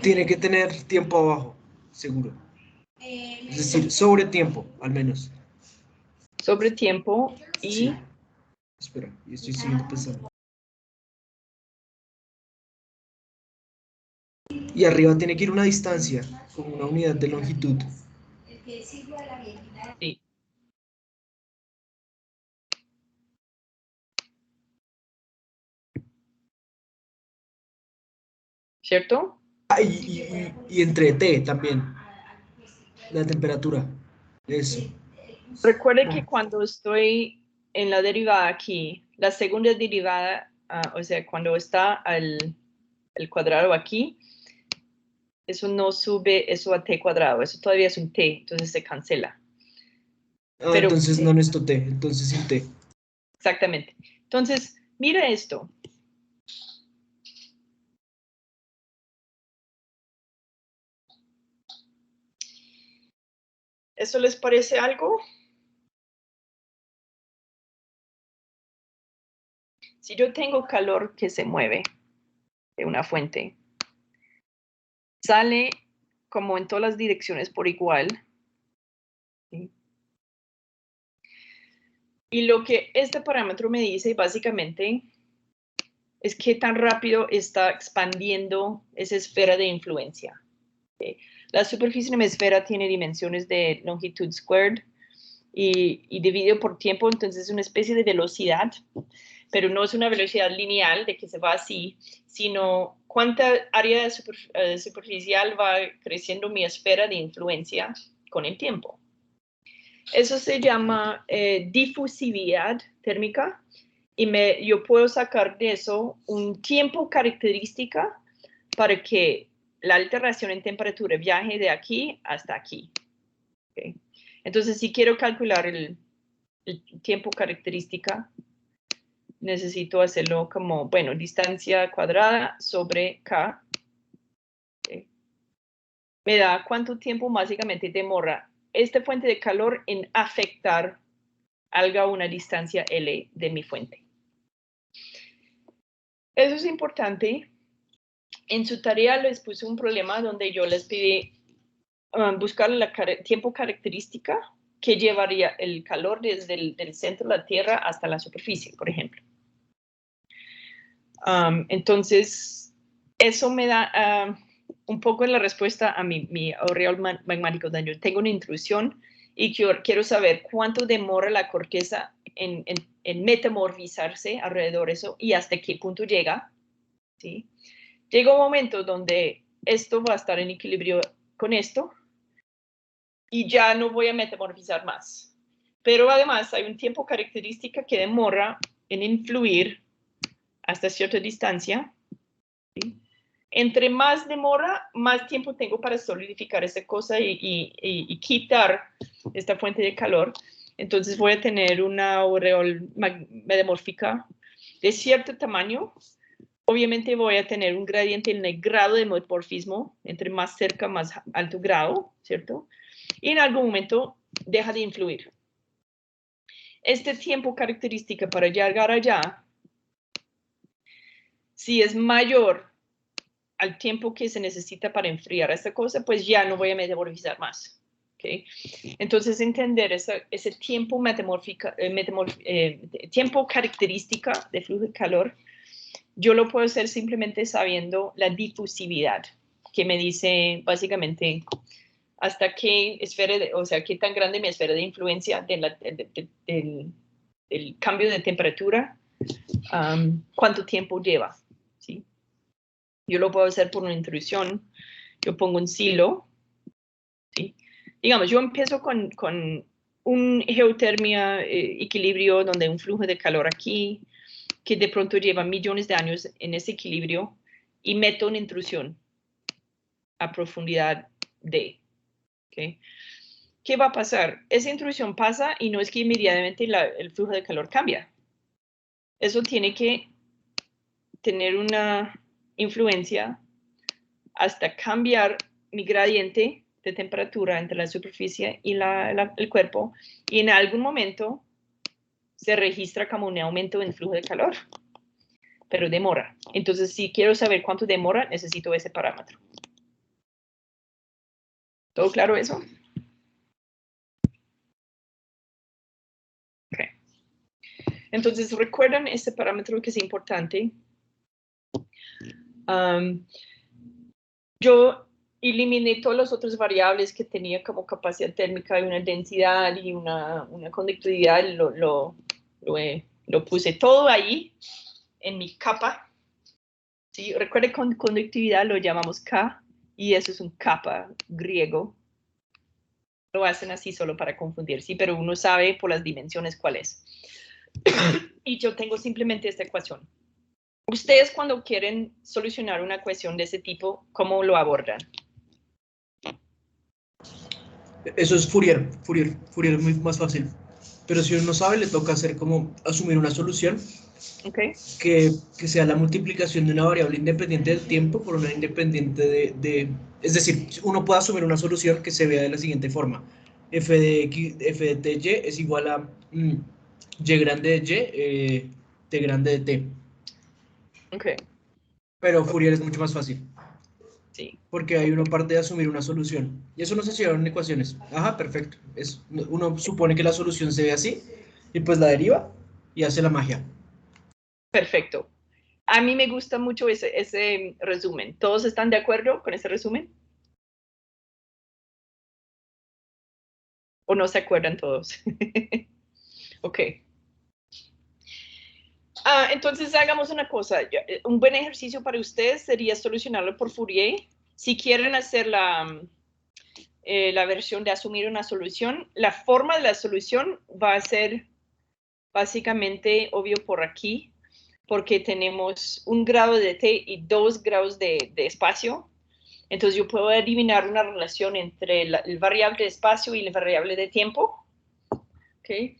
Tiene que tener tiempo abajo, seguro. Es decir, sobre tiempo, al menos. Sobre tiempo y... Sí. Espera, y estoy siguiendo pensando. Y arriba tiene que ir una distancia, como una unidad de longitud. Sí. ¿Cierto? Ah, y entre T también. La temperatura. Eso. Recuerde que cuando estoy en la derivada aquí, la segunda derivada, o sea, cuando está el cuadrado aquí, eso no sube eso a t cuadrado, eso todavía es un t, entonces se cancela. Ah, Pero, entonces no necesito T, entonces sin T. exactamente. Entonces, mira esto. ¿Eso les parece algo? Si yo tengo calor que se mueve de una fuente, sale como en todas las direcciones por igual. ¿Sí? Y lo que este parámetro me dice básicamente es qué tan rápido está expandiendo esa esfera de influencia. ¿Sí? La superficie de mi esfera tiene dimensiones de longitud squared y dividido por tiempo, entonces es una especie de velocidad, pero no es una velocidad lineal de que se va así, sino cuánta área superficial va creciendo mi esfera de influencia con el tiempo. Eso se llama difusividad térmica y yo puedo sacar de eso un tiempo característica para que la alteración en temperatura viaje de aquí hasta aquí. ¿Okay? Entonces, si quiero calcular el tiempo característica, necesito hacerlo como, bueno, distancia cuadrada sobre K. ¿Okay? Me da cuánto tiempo básicamente demora esta fuente de calor en afectar algo a una distancia L de mi fuente. Eso es importante. En su tarea les puse un problema donde yo les pedí buscar la tiempo característica que llevaría el calor desde el centro de la Tierra hasta la superficie, por ejemplo. Entonces, eso me da un poco la respuesta a mi aureol magmático. Yo tengo una intrusión y quiero saber cuánto demora la corteza en metamorfizarse alrededor de eso y hasta qué punto llega. ¿Sí? Llega un momento donde esto va a estar en equilibrio con esto y ya no voy a metamorfizar más. Pero además hay un tiempo característica que demora en influir hasta cierta distancia. ¿Sí? Entre más demora, más tiempo tengo para solidificar esa cosa y quitar esta fuente de calor. Entonces voy a tener una aureola metamórfica de cierto tamaño. Obviamente voy a tener un gradiente en el grado de metamorfismo, entre más cerca, más alto grado, ¿cierto? Y en algún momento deja de influir. Este tiempo característica para llegar allá, si es mayor al tiempo que se necesita para enfriar esta cosa, pues ya no voy a metamorfizar más. ¿Okay? Entonces, entender ese tiempo tiempo característica de flujo de calor, yo lo puedo hacer simplemente sabiendo la difusividad, que me dice básicamente hasta qué esfera, qué tan grande mi esfera de influencia del cambio de temperatura, cuánto tiempo lleva, ¿sí? Yo lo puedo hacer por una intrusión. Yo pongo un silo, ¿sí? Digamos, yo empiezo con un geotermia equilibrio donde un flujo de calor aquí, que de pronto lleva millones de años en ese equilibrio, y meto una intrusión a profundidad D. ¿Okay? ¿Qué va a pasar? Esa intrusión pasa y no es que inmediatamente el flujo de calor cambia. Eso tiene que tener una influencia hasta cambiar mi gradiente de temperatura entre la superficie y el cuerpo, y en algún momento se registra como un aumento en el flujo de calor, pero demora. Entonces, si quiero saber cuánto demora, necesito ese parámetro. ¿Todo claro eso? Okay. Entonces, recuerdan este parámetro que es importante. Yo eliminé todas las otras variables que tenía como capacidad térmica y una densidad y una conductividad. Lo puse todo ahí en mi capa. ¿Sí? Recuerden, con conductividad lo llamamos K, y eso es un kappa griego. Lo hacen así solo para confundir, sí, pero uno sabe por las dimensiones cuál es. Y yo tengo simplemente esta ecuación. Ustedes, cuando quieren solucionar una ecuación de ese tipo, ¿cómo lo abordan? Eso es Fourier. Fourier es muy más fácil. Pero si uno no sabe, le toca hacer como asumir una solución, Okay. que sea la multiplicación de una variable independiente del tiempo por una independiente es decir, uno puede asumir una solución que se vea de la siguiente forma. F de ty es igual a y grande de y, t grande de t. Okay. Pero Fourier es mucho más fácil. Sí. Porque hay una parte de asumir una solución. Y eso no se lleva en ecuaciones. Ajá, perfecto. Uno supone que la solución se ve así, y pues la deriva y hace la magia. Perfecto. A mí me gusta mucho ese resumen. ¿Todos están de acuerdo con ese resumen? ¿O no se acuerdan todos? Ok. Entonces hagamos una cosa. Un buen ejercicio para ustedes sería solucionarlo por Fourier. Si quieren hacer la versión de asumir una solución, la forma de la solución va a ser básicamente obvio por aquí, porque tenemos 1 grado de t y 2 grados de espacio. Entonces yo puedo adivinar una relación entre el variable de espacio y el variable de tiempo. Okay.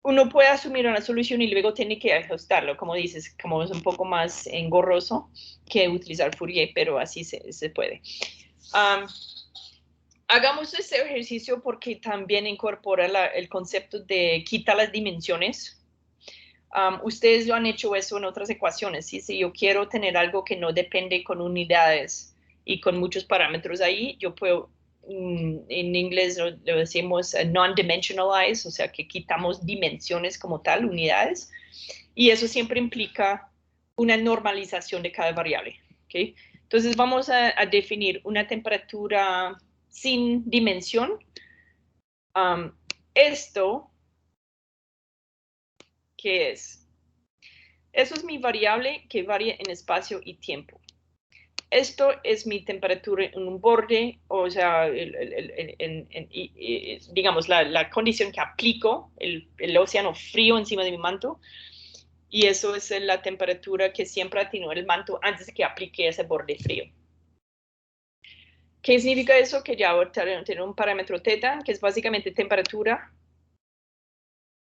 Uno puede asumir una solución y luego tiene que ajustarlo, como dices, como es un poco más engorroso que utilizar Fourier, pero así se puede. Hagamos ese ejercicio porque también incorpora el concepto de quitar las dimensiones. Ustedes lo han hecho eso en otras ecuaciones, ¿sí? Si yo quiero tener algo que no depende con unidades y con muchos parámetros ahí, yo puedo, en inglés lo decimos non-dimensionalize, o sea que quitamos dimensiones como tal, unidades, y eso siempre implica una normalización de cada variable, ¿okay? Entonces vamos a definir una temperatura sin dimensión. Esto, ¿qué es? Eso es mi variable que varía en espacio y tiempo. Esto es mi temperatura en un borde, o sea, digamos, la condición que aplico, el océano frío encima de mi manto, y eso es la temperatura que siempre atinúa el manto antes de que aplique ese borde frío. ¿Qué significa eso? Que ya voy a tener un parámetro θ, que es básicamente temperatura,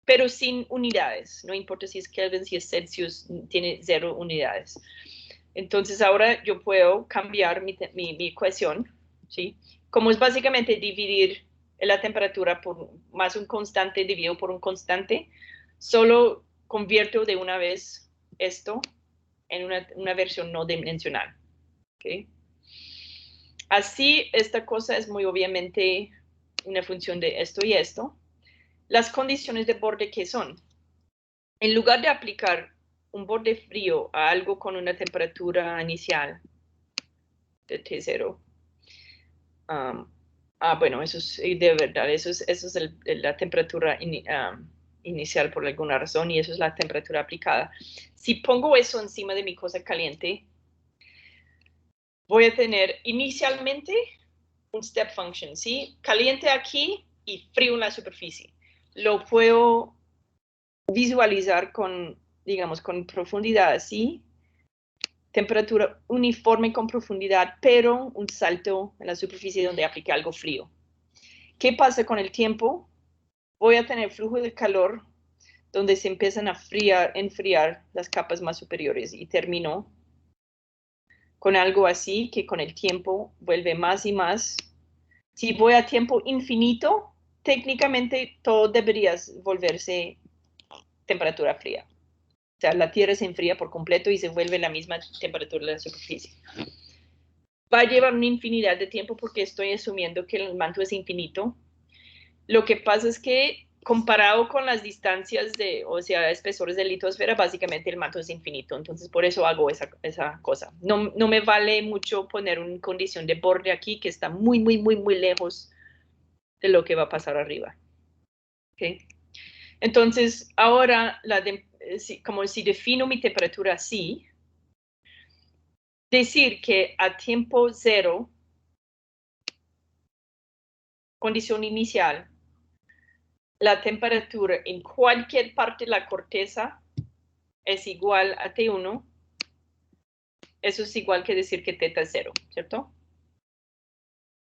pero sin unidades. No importa si es Kelvin, si es Celsius, tiene 0 unidades. Entonces ahora yo puedo cambiar mi ecuación, ¿sí? Como es básicamente dividir la temperatura por más un constante dividido por un constante, solo convierto de una vez esto en una versión no dimensional, ¿ok? Así, esta cosa es muy obviamente una función de esto y esto. Las condiciones de borde, ¿qué son? En lugar de aplicar un borde frío a algo con una temperatura inicial, de T0. Bueno, eso es de verdad, eso es la temperatura inicial por alguna razón y eso es la temperatura aplicada. Si pongo eso encima de mi cosa caliente, voy a tener inicialmente un step function, ¿sí? Caliente aquí y frío en la superficie. Lo puedo visualizar con, digamos, con profundidad así. Temperatura uniforme con profundidad, pero un salto en la superficie donde aplique algo frío. ¿Qué pasa con el tiempo? Voy a tener flujo de calor donde se empiezan a enfriar las capas más superiores y termino con algo así que con el tiempo vuelve más y más. Si voy a tiempo infinito, técnicamente todo debería volverse temperatura fría. O sea, la Tierra se enfría por completo y se vuelve la misma temperatura de la superficie. Va a llevar una infinidad de tiempo porque estoy asumiendo que el manto es infinito. Lo que pasa es que comparado con las distancias o sea, espesores de litosfera, básicamente el manto es infinito. Entonces, por eso hago esa cosa. No me vale mucho poner una condición de borde aquí que está muy, muy, muy, muy lejos de lo que va a pasar arriba. ¿Okay? Entonces, ahora, como si defino mi temperatura así, decir que a tiempo cero, condición inicial, la temperatura en cualquier parte de la corteza es igual a T1, eso es igual que decir que teta es 0, ¿cierto?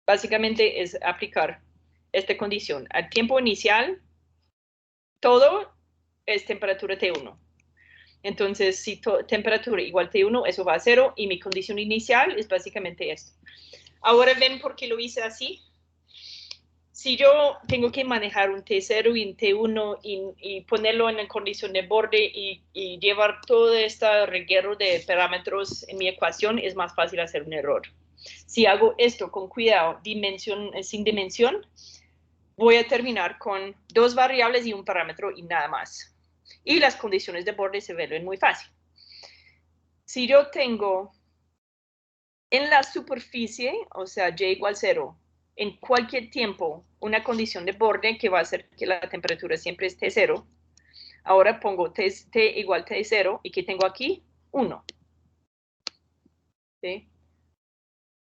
Básicamente es aplicar esta condición. Al tiempo inicial, todo es temperatura T1. Entonces, si temperatura igual a T1, eso va a 0, y mi condición inicial es básicamente esto. Ahora ven por qué lo hice así. Si yo tengo que manejar un T0 y un T1 y ponerlo en la condición de borde y llevar todo este reguero de parámetros en mi ecuación, es más fácil hacer un error. Si hago esto con cuidado, sin dimensión, voy a terminar con dos variables y un parámetro y nada más. Y las condiciones de borde se vuelven muy fácil. Si yo tengo en la superficie, o sea, y igual 0, en cualquier tiempo, una condición de borde que va a hacer que la temperatura siempre esté 0. Ahora pongo T igual T0 y ¿qué tengo aquí? 1. ¿Sí?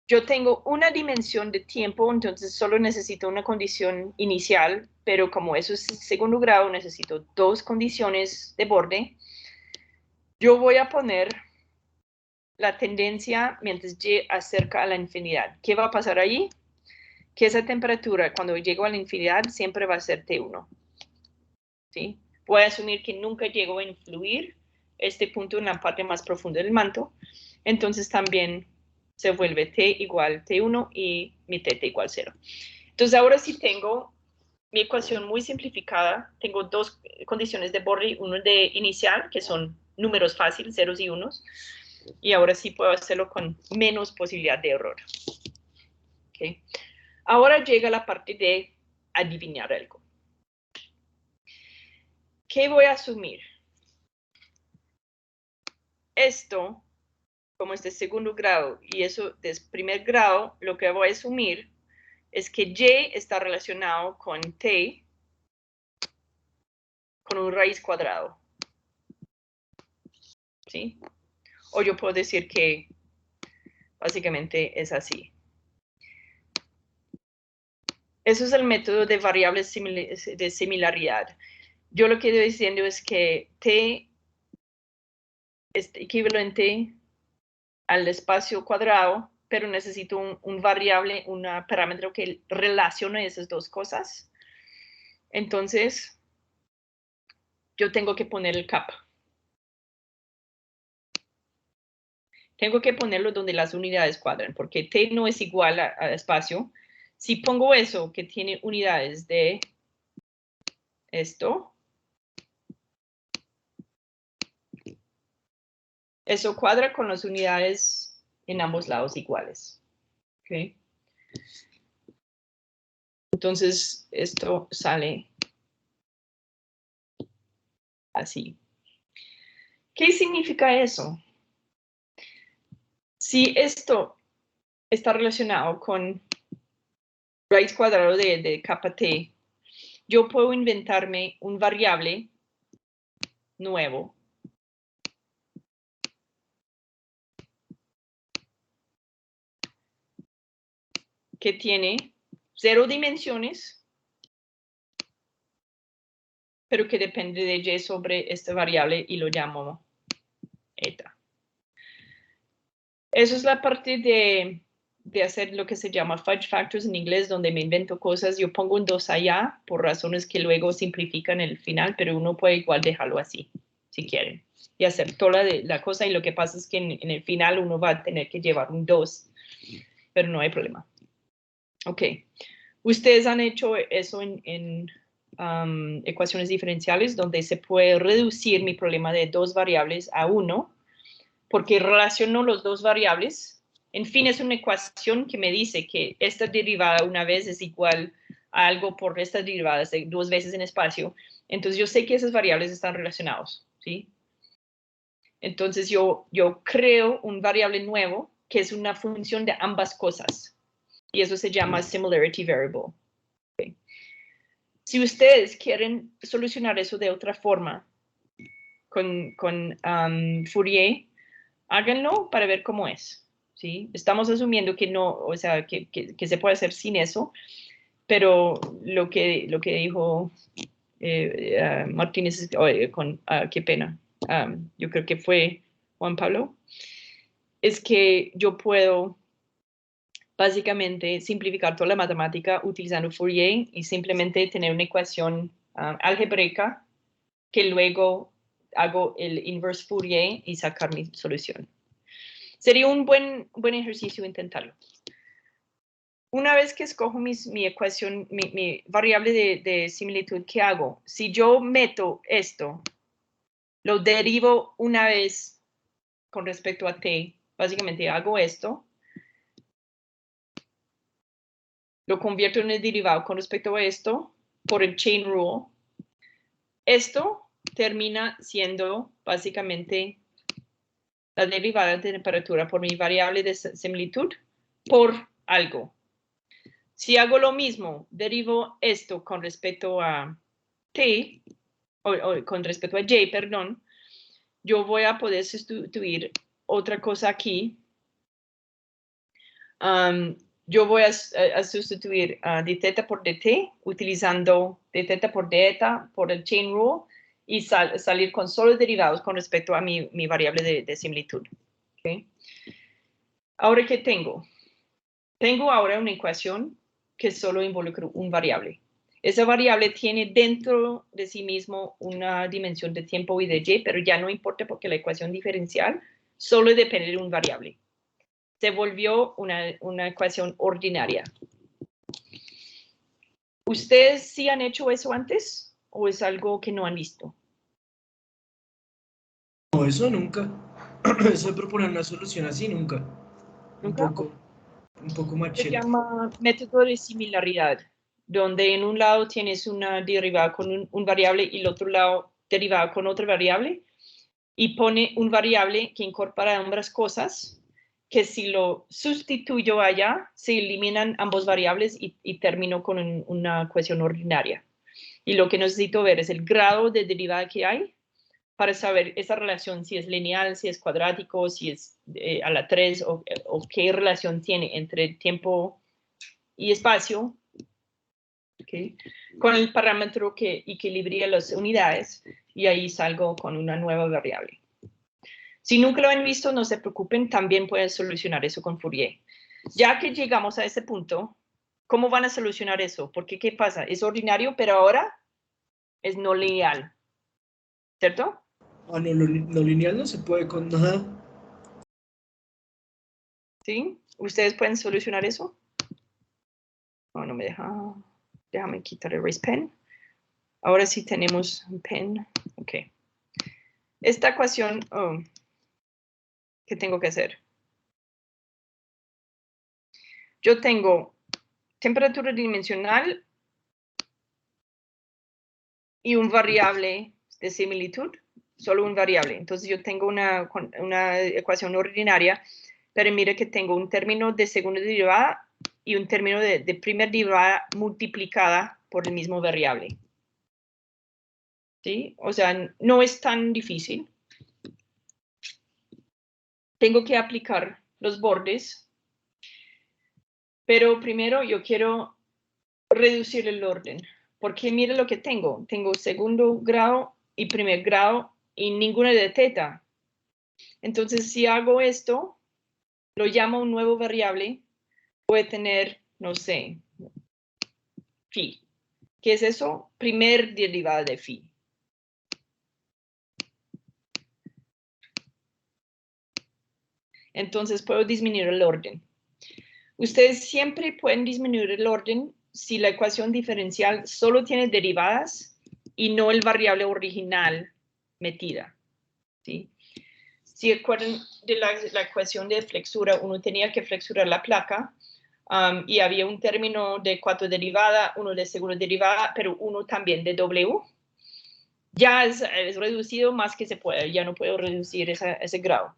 Yo tengo una dimensión de tiempo, entonces solo necesito una condición inicial, pero como eso es segundo grado, necesito dos condiciones de borde. Yo voy a poner la tendencia mientras y acerca a la infinidad. ¿Qué va a pasar allí? Que esa temperatura, cuando llego a la infinidad, siempre va a ser T1. ¿Sí? Voy a asumir que nunca llego a influir este punto en la parte más profunda del manto. Entonces también se vuelve T igual T1 y mi teta igual 0. Entonces ahora sí tengo mi ecuación muy simplificada. Tengo dos condiciones de borde, uno de inicial, que son números fáciles, ceros y unos. Y ahora sí puedo hacerlo con menos posibilidad de error. ¿Okay? Ahora llega la parte de adivinar algo. ¿Qué voy a asumir? Esto, como este segundo grado y eso de primer grado, lo que voy a asumir es que y está relacionado con t con un raíz cuadrado. ¿Sí? O yo puedo decir que básicamente es así. Eso es el método de variables de similaridad. Yo lo que estoy diciendo es que t es equivalente al espacio cuadrado, pero necesito un variable, un parámetro que relacione esas dos cosas. Entonces, yo tengo que poner el kappa. Tengo que ponerlo donde las unidades cuadran, porque t no es igual a espacio. Si pongo eso, que tiene unidades de esto, eso cuadra con las unidades en ambos lados iguales. ¿Okay? Entonces, esto sale así. ¿Qué significa eso? Si esto está relacionado con raíz cuadrada de capa T. Yo puedo inventarme un variable nuevo que tiene 0 dimensiones, pero que depende de y sobre esta variable y lo llamo eta. Eso es la parte de hacer lo que se llama fudge factors en inglés, donde me invento cosas. Yo pongo un 2 allá por razones que luego simplifican el final, pero uno puede igual dejarlo así, si quieren, y hacer toda la cosa. Y lo que pasa es que en el final uno va a tener que llevar un 2, pero no hay problema. Ok. Ustedes han hecho eso en ecuaciones diferenciales, donde se puede reducir mi problema de 2 variables a 1, porque relaciono los 2 variables. En fin, es una ecuación que me dice que esta derivada una vez es igual a algo por estas derivadas de 2 veces en espacio. Entonces, yo sé que esas variables están relacionadas, ¿sí? Entonces, yo creo un variable nuevo que es una función de ambas cosas. Y eso se llama similarity variable. Okay. Si ustedes quieren solucionar eso de otra forma con Fourier, háganlo para ver cómo es, ¿sí? Estamos asumiendo que no, o sea, que se puede hacer sin eso, pero lo que dijo Martínez, qué pena, yo creo que fue Juan Pablo, es que yo puedo básicamente simplificar toda la matemática utilizando Fourier y simplemente tener una ecuación algebraica que luego hago el inverse Fourier y sacar mi solución. Sería un buen ejercicio intentarlo. Una vez que escojo mi ecuación, mi variable de similitud, ¿qué hago? Si yo meto esto, lo derivo una vez con respecto a t, básicamente hago esto, lo convierto en el derivado con respecto a esto por el chain rule. Esto termina siendo básicamente la derivada de temperatura por mi variable de similitud por algo. Si hago lo mismo, derivo esto con respecto a t, o con respecto a y, perdón, yo voy a poder sustituir otra cosa aquí. Yo voy a sustituir dθ por dt, utilizando dθ por deta por el chain rule, y salir con solo derivados con respecto a mi variable de similitud. ¿Okay? Ahora, ¿qué tengo? Tengo ahora una ecuación que solo involucra un variable. Esa variable tiene dentro de sí mismo una dimensión de tiempo y de y, pero ya no importa porque la ecuación diferencial solo depende de un variable. Se volvió una ecuación ordinaria. ¿Ustedes sí han hecho eso antes o es algo que no han visto? No, eso nunca. Eso de proponer una solución así, nunca. ¿Nunca? Un poco Se machete. llama método de similaridad, donde en un lado tienes una derivada con un variable y el otro lado derivada con otra variable, y pone un variable que incorpora ambas cosas, que si lo sustituyo allá, se eliminan ambos variables y termino con una ecuación ordinaria. Y lo que necesito ver es el grado de derivada que hay para saber esa relación, si es lineal, si es cuadrático, si es a la 3 o qué relación tiene entre tiempo y espacio, ¿okay? Con el parámetro que equilibra las unidades, y ahí salgo con una nueva variable. Si nunca lo han visto, no se preocupen, también pueden solucionar eso con Fourier. Ya que llegamos a ese punto, ¿cómo van a solucionar eso? Porque, ¿qué pasa? Es ordinario, pero ahora es no lineal, ¿cierto? Ah, no, lo lineal no se puede con nada. ¿Sí? ¿Ustedes pueden solucionar eso? No, no me deja. Déjame quitar el erase pen. Ahora sí tenemos un pen. Ok. Esta ecuación, ¿qué tengo que hacer? Yo tengo temperatura dimensional y un variable de similitud, solo un variable. Entonces yo tengo una ecuación ordinaria pero mire que tengo un término de segunda derivada y un término de primera derivada multiplicada por el mismo variable. ¿Sí? O sea, no es tan difícil. Tengo que aplicar los bordes, pero primero yo quiero reducir el orden, porque mire lo que tengo. Tengo segundo grado y primer grado y ninguna de teta. Entonces, si hago esto, lo llamo un nuevo variable, puede tener, no sé, phi. ¿Qué es eso? Primer derivada de phi. Entonces puedo disminuir el orden. Ustedes siempre pueden disminuir el orden si la ecuación diferencial solo tiene derivadas y no el variable original metida. ¿Sí? Si recuerdan de la ecuación de flexura, uno tenía que flexurar la placa y había un término de 4 derivada, uno de segunda derivada, pero uno también de W. Ya es reducido más que se puede, ya no puedo reducir ese grado.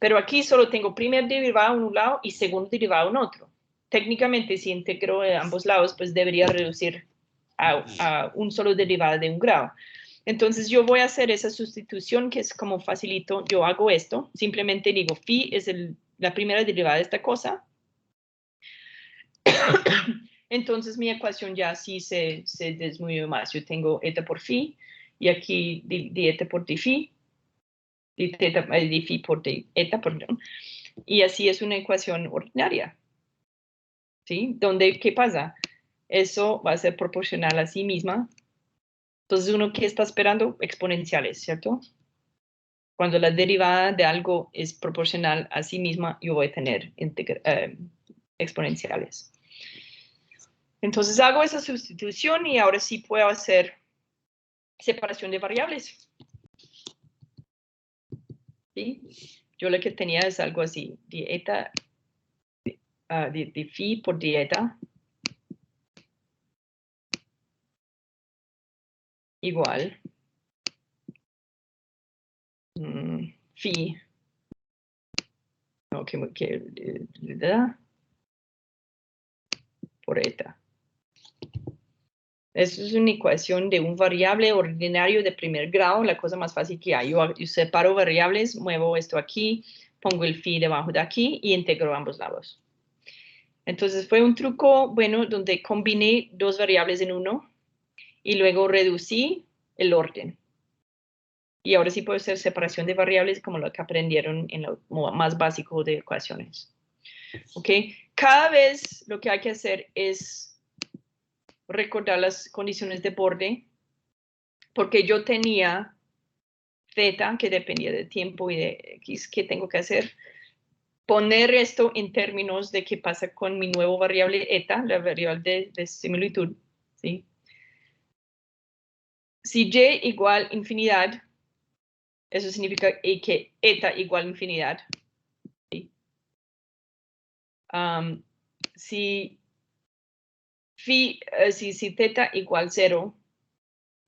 Pero aquí solo tengo primer derivada en un lado y segundo derivada en otro. Técnicamente, si integro de ambos lados, pues debería reducir a un solo derivada de un grado. Entonces yo voy a hacer esa sustitución que es como facilito. Yo hago esto, simplemente digo phi es la primera derivada de esta cosa. Entonces mi ecuación ya sí se disminuye más. Yo tengo eta por phi y aquí di eta por di phi. Di phi por di eta, perdón. Y así es una ecuación ordinaria. ¿Sí? Donde, ¿qué pasa? Eso va a ser proporcional a sí misma. Entonces, ¿uno qué está esperando? Exponenciales, ¿cierto? Cuando la derivada de algo es proporcional a sí misma, yo voy a tener exponenciales. Entonces, hago esa sustitución y ahora sí puedo hacer separación de variables. ¿Sí? Yo lo que tenía es algo así, dieta, de phi por dieta igual phi, no, por eta. Eso es una ecuación de un variable ordinario de primer grado, la cosa más fácil que hay. Yo separo variables, muevo esto aquí, pongo el phi debajo de aquí y integro ambos lados. Entonces fue un truco bueno donde combiné dos variables en uno y luego reducí el orden. Y ahora sí puedo hacer separación de variables como lo que aprendieron en lo más básico de ecuaciones. ¿Ok? Cada vez lo que hay que hacer es recordar las condiciones de borde, porque yo tenía θ que dependía de tiempo y de x. ¿Qué tengo que hacer? Poner esto en términos de qué pasa con mi nuevo variable eta, la variable de similitud, ¿sí? Si y igual infinidad, eso significa que eta igual infinidad, ¿sí? Si θ igual 0,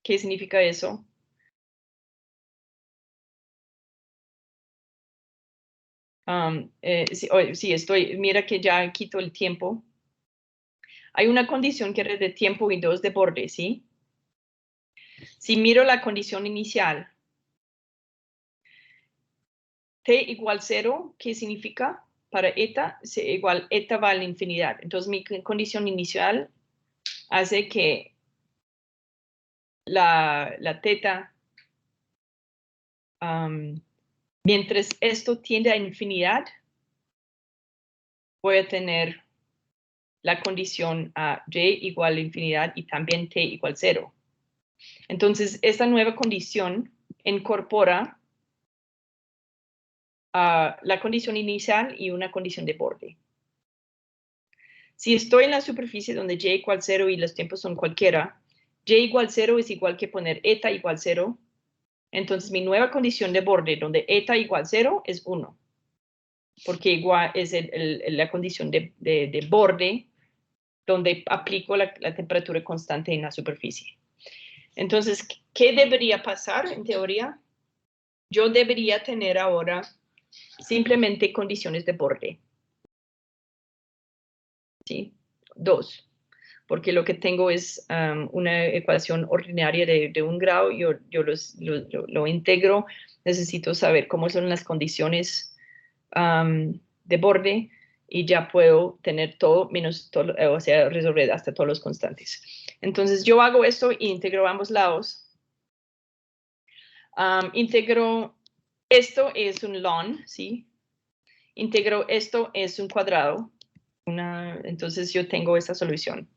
¿qué significa eso? Mira que ya quito el tiempo. Hay una condición que es de tiempo y dos de borde, ¿sí? Si miro la condición inicial, t igual 0, ¿qué significa? Para eta, igual eta va a la infinidad. Entonces mi condición inicial hace que la teta, mientras esto tiende a infinidad, voy a tener la condición a y igual a infinidad y también t igual 0. Entonces, esta nueva condición incorpora la condición inicial y una condición de borde. Si estoy en la superficie donde y igual 0 y los tiempos son cualquiera, y igual 0 es igual que poner eta igual 0. Entonces, mi nueva condición de borde donde eta igual 0 es 1. Porque igual es la condición de borde donde aplico la temperatura constante en la superficie. Entonces, ¿qué debería pasar en teoría? Yo debería tener ahora Simplemente condiciones de borde. ¿Sí? 2. Porque lo que tengo es una ecuación ordinaria de 1 grado, yo lo integro, necesito saber cómo son las condiciones de borde y ya puedo tener todo menos todo, o sea, resolver hasta todos los constantes. Entonces yo hago esto y integro ambos lados. Integro, esto es un ln, ¿sí? Integro, esto es un cuadrado. Entonces yo tengo esta solución.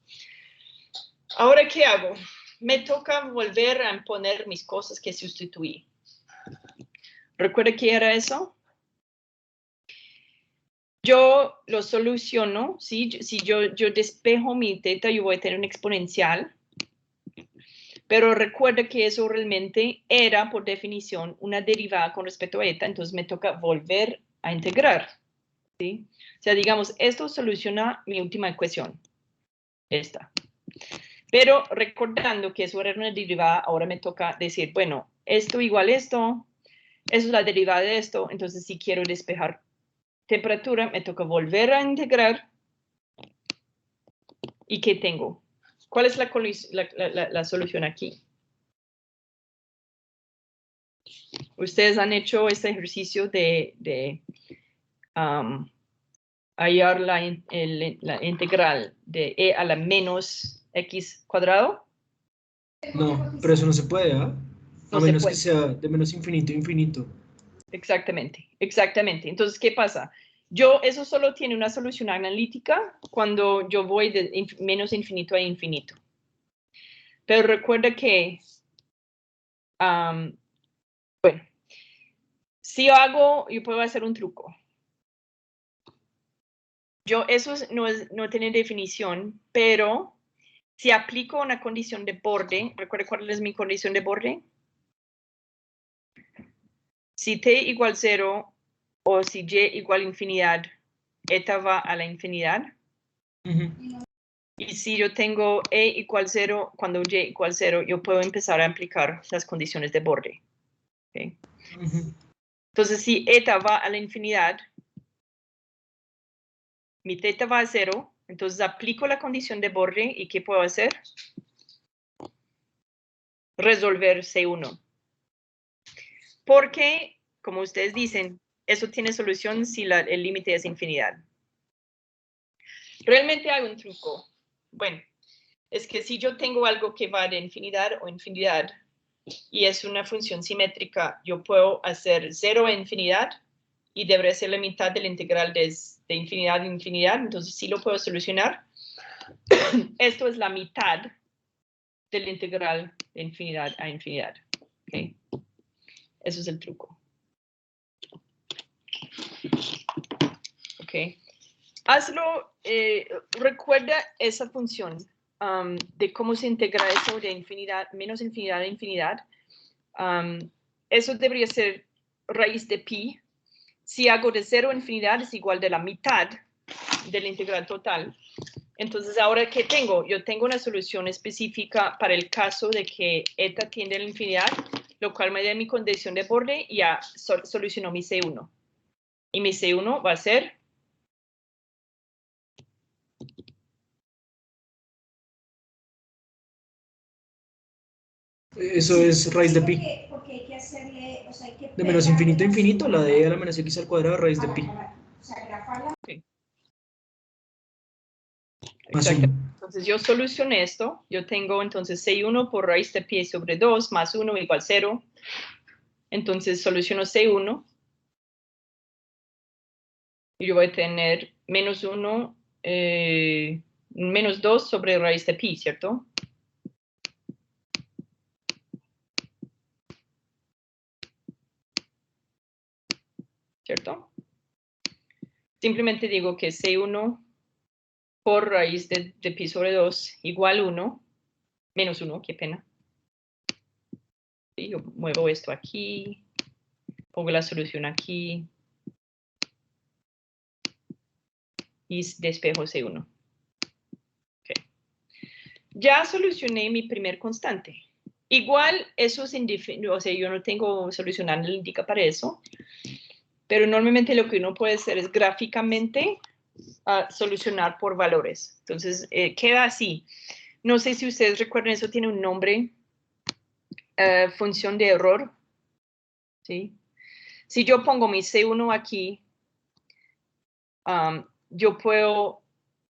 Ahora, ¿qué hago? Me toca volver a poner mis cosas que sustituí. ¿Recuerda qué era eso? Yo lo soluciono, ¿sí? Si yo despejo mi teta, yo voy a tener un exponencial. Pero recuerda que eso realmente era, por definición, una derivada con respecto a eta, entonces me toca volver a integrar, ¿sí? O sea, digamos, esto soluciona mi última ecuación, esta. Pero recordando que eso era una derivada, ahora me toca decir, bueno, esto igual esto, eso es la derivada de esto, entonces si quiero despejar temperatura, me toca volver a integrar. ¿Y qué tengo? ¿Cuál es la solución aquí? Ustedes han hecho este ejercicio de hallar la integral de e a la menos x cuadrado. No, pero eso no se puede, ¿ah? No A se menos que puede. sea de menos infinito a infinito. Exactamente, exactamente. Entonces, ¿qué pasa? Eso solo tiene una solución analítica cuando yo voy de menos infinito a infinito. Pero recuerda que, bueno, si yo puedo hacer un truco. Eso no tiene definición, pero si aplico una condición de borde, ¿recuerda cuál es mi condición de borde? Si t igual 0 o si y igual infinidad, eta va a la infinidad. Y si yo tengo e igual 0, cuando y igual 0, yo puedo empezar a aplicar las condiciones de borde. ¿Okay? Entonces, si eta va a la infinidad, mi teta va a 0, entonces aplico la condición de borde y ¿qué puedo hacer? Resolver C1. Porque, como ustedes dicen, eso tiene solución si el límite es infinidad. Realmente hay un truco. Bueno, es que si yo tengo algo que va de infinidad o infinidad y es una función simétrica, yo puedo hacer 0 a infinidad y debería ser la mitad de la integral de infinidad a infinidad, entonces sí lo puedo solucionar. Esto es la mitad de la integral de infinidad a infinidad. ¿Okay? Eso es el truco. ¿Ok? Hazlo, recuerda esa función de cómo se integra eso de infinidad, menos infinidad a infinidad. Eso debería ser raíz de pi. Si hago de 0 a infinidad es igual de la mitad de la integral total. Entonces, ¿ahora qué tengo? Yo tengo una solución específica para el caso de que eta tiende a la infinidad, lo cual me da mi condición de borde y ya solucionó mi C1. Y mi C1 va a ser... Eso es raíz de pi. Porque hay que hacerle, o sea, hay que De menos infinito a infinito, la de e a la menos x al cuadrado, raíz de pi. O sea, grafarla. Okay. Más Exacto. 1. Entonces yo solucioné esto. Yo tengo entonces C1 por raíz de pi sobre 2 más 1 igual 0. Entonces soluciono C1. Y yo voy a tener menos 1, menos 2 sobre raíz de pi, ¿cierto? ¿Cierto? Simplemente digo que C1 por raíz de pi sobre 2 igual 1, menos 1, qué pena. Y yo muevo esto aquí, pongo la solución aquí y despejo C1. Okay. Ya solucioné mi primer constante. Igual eso es indefinido, o sea, yo no tengo solución analítica para eso. pero normalmente lo que uno puede hacer es gráficamente solucionar por valores. Entonces, queda así. No sé si ustedes recuerdan, eso tiene un nombre, función de error. ¿Sí? Si yo pongo mi C1 aquí, yo puedo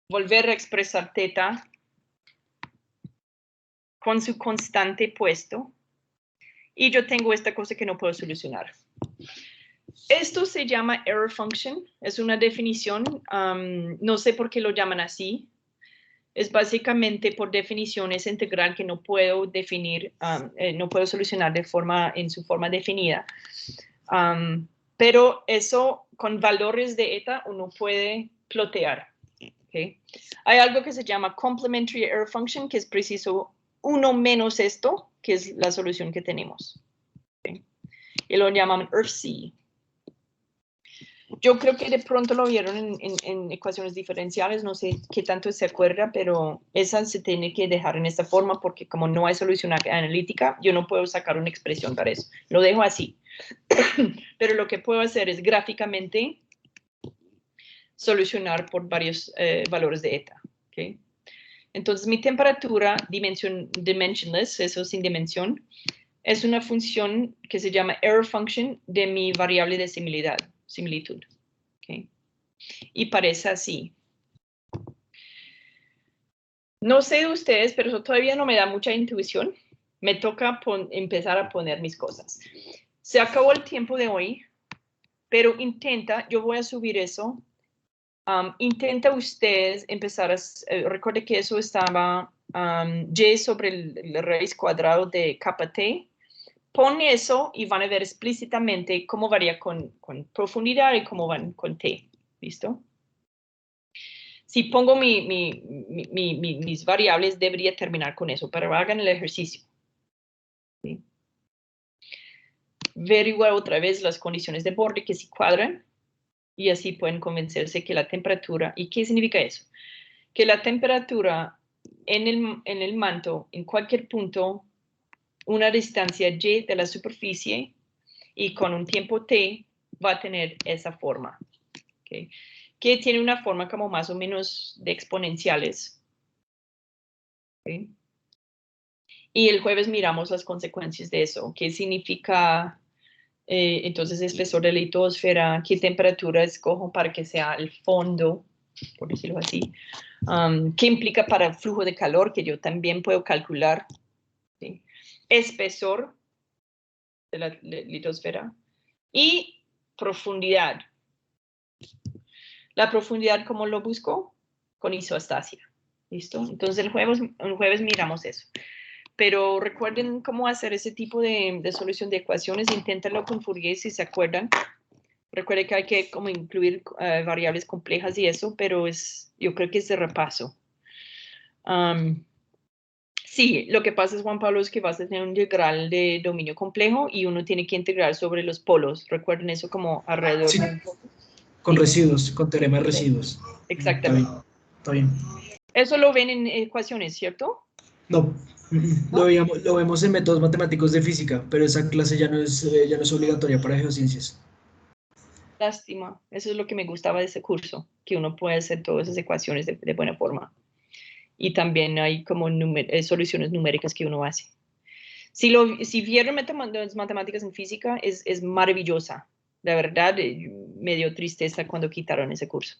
volver a expresar teta con su constante puesto, y yo tengo esta cosa que no puedo solucionar. Esto se llama error function, es una definición, no sé por qué lo llaman así. Es básicamente, por definición, es integral que no puedo definir, no puedo solucionar en su forma definida. Pero eso, con valores de eta, uno puede plotear. ¿Okay? Hay algo que se llama complementary error function, que es preciso 1 menos esto, que es la solución que tenemos. ¿Okay? Y lo llaman ERC. Yo creo que de pronto lo vieron en ecuaciones diferenciales, no sé qué tanto se acuerda, pero esa se tiene que dejar en esta forma porque como no hay solución analítica, yo no puedo sacar una expresión para eso. Lo dejo así. Pero lo que puedo hacer es gráficamente solucionar por varios valores de eta. ¿Okay? Entonces, mi temperatura dimensionless, eso sin dimensión, es una función que se llama error function de mi variable de similitud. ¿Okay? Y parece así. No sé de ustedes, pero eso todavía no me da mucha intuición. Me toca empezar a poner mis cosas. Se acabó el tiempo de hoy, pero yo voy a subir eso. Intenta ustedes empezar recuerde que eso estaba y sobre el raíz cuadrado de kappa t. Pon eso y van a ver explícitamente cómo varía con profundidad y cómo van con t. ¿Listo? Si pongo mis variables, debería terminar con eso, pero hagan el ejercicio. ¿Sí? Averiguar otra vez las condiciones de borde que sí cuadran y así pueden convencerse que la temperatura, ¿y qué significa eso? Que la temperatura en el manto, en cualquier punto, una distancia y de la superficie y con un tiempo t, va a tener esa forma. ¿Okay? Que tiene una forma como más o menos de exponenciales. ¿Okay? Y el jueves miramos las consecuencias de eso. ¿Qué significa entonces espesor de litosfera? ¿Qué temperatura escojo para que sea el fondo, por decirlo así? ¿Qué implica para el flujo de calor, que yo también puedo calcular? ¿Sí? Espesor de la litosfera y profundidad. La profundidad, ¿cómo lo busco? Con isostasia. ¿Listo? Entonces el jueves miramos eso. Pero recuerden cómo hacer ese tipo de solución de ecuaciones. Inténtenlo con Fourier si se acuerdan. Recuerden que hay que como incluir variables complejas y eso, pero yo creo que es de repaso. Sí, lo que pasa es, Juan Pablo, es que vas a tener un integral de dominio complejo y uno tiene que integrar sobre los polos. Recuerden eso como alrededor. Sí, con residuos, con teorema de residuos. Exactamente. Está bien. Eso lo ven en ecuaciones, ¿cierto? No, lo vemos en métodos matemáticos de física, pero esa clase ya no es obligatoria para geociencias. Lástima. Eso es lo que me gustaba de ese curso, que uno puede hacer todas esas ecuaciones de buena forma. Y también hay como soluciones numéricas que uno hace. Si vieron matemáticas en física, es maravillosa. La verdad, me dio tristeza cuando quitaron ese curso.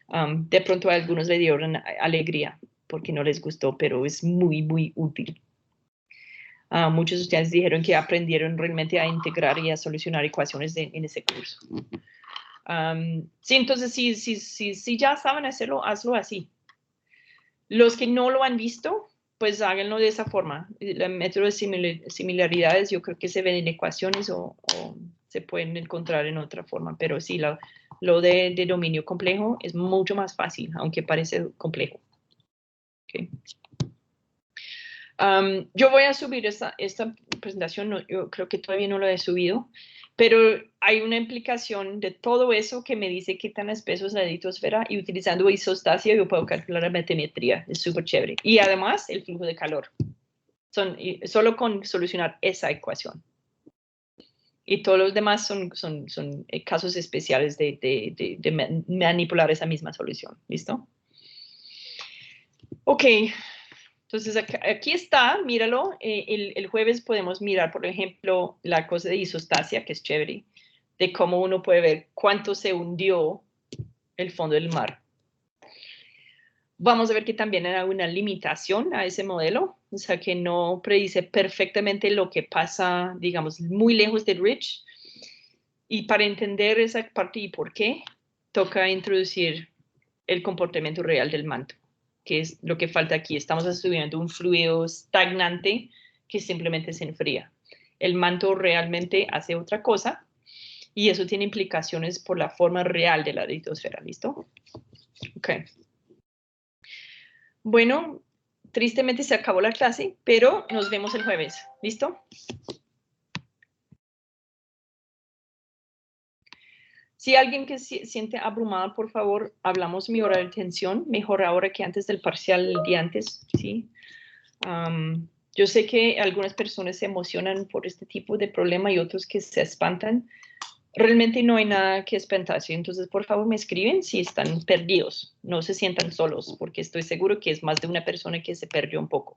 De pronto a algunos le dieron alegría porque no les gustó, pero es muy, muy útil. Muchos de ustedes dijeron que aprendieron realmente a integrar y a solucionar ecuaciones en ese curso. Sí, entonces, si ya saben hacerlo, hazlo así. Los que no lo han visto, pues háganlo de esa forma. El método de similaridades yo creo que se ven en ecuaciones o se pueden encontrar en otra forma, pero sí, lo de dominio complejo es mucho más fácil, aunque parece complejo. Okay. Yo voy a subir esta presentación, yo creo que todavía no lo he subido, pero hay una implicación de todo eso que me dice qué tan espeso es la litosfera y utilizando isostasia yo puedo calcular la metimetría, es súper chévere. Y además el flujo de calor, solo con solucionar esa ecuación. Y todos los demás son casos especiales de manipular esa misma solución. ¿Listo? Ok. Entonces, aquí está, míralo. El jueves podemos mirar, por ejemplo, la cosa de isostasia, que es chévere, de cómo uno puede ver cuánto se hundió el fondo del mar. Vamos a ver que también hay una limitación a ese modelo, o sea, que no predice perfectamente lo que pasa, digamos, muy lejos del ridge. Y para entender esa parte y por qué, toca introducir el comportamiento real del manto, que es lo que falta aquí. Estamos estudiando un fluido estagnante que simplemente se enfría. El manto realmente hace otra cosa y eso tiene implicaciones por la forma real de la litosfera. ¿Listo? Ok. Bueno, tristemente se acabó la clase, pero nos vemos el jueves. ¿Listo? Si alguien que se siente abrumado, por favor, hablamos mi hora de atención. Mejor ahora que antes del parcial, el día antes, ¿sí? Yo sé que algunas personas se emocionan por este tipo de problema y otros que se espantan. Realmente no hay nada que espantarse. Entonces, por favor, me escriben si están perdidos. No se sientan solos, porque estoy seguro que es más de una persona que se perdió un poco.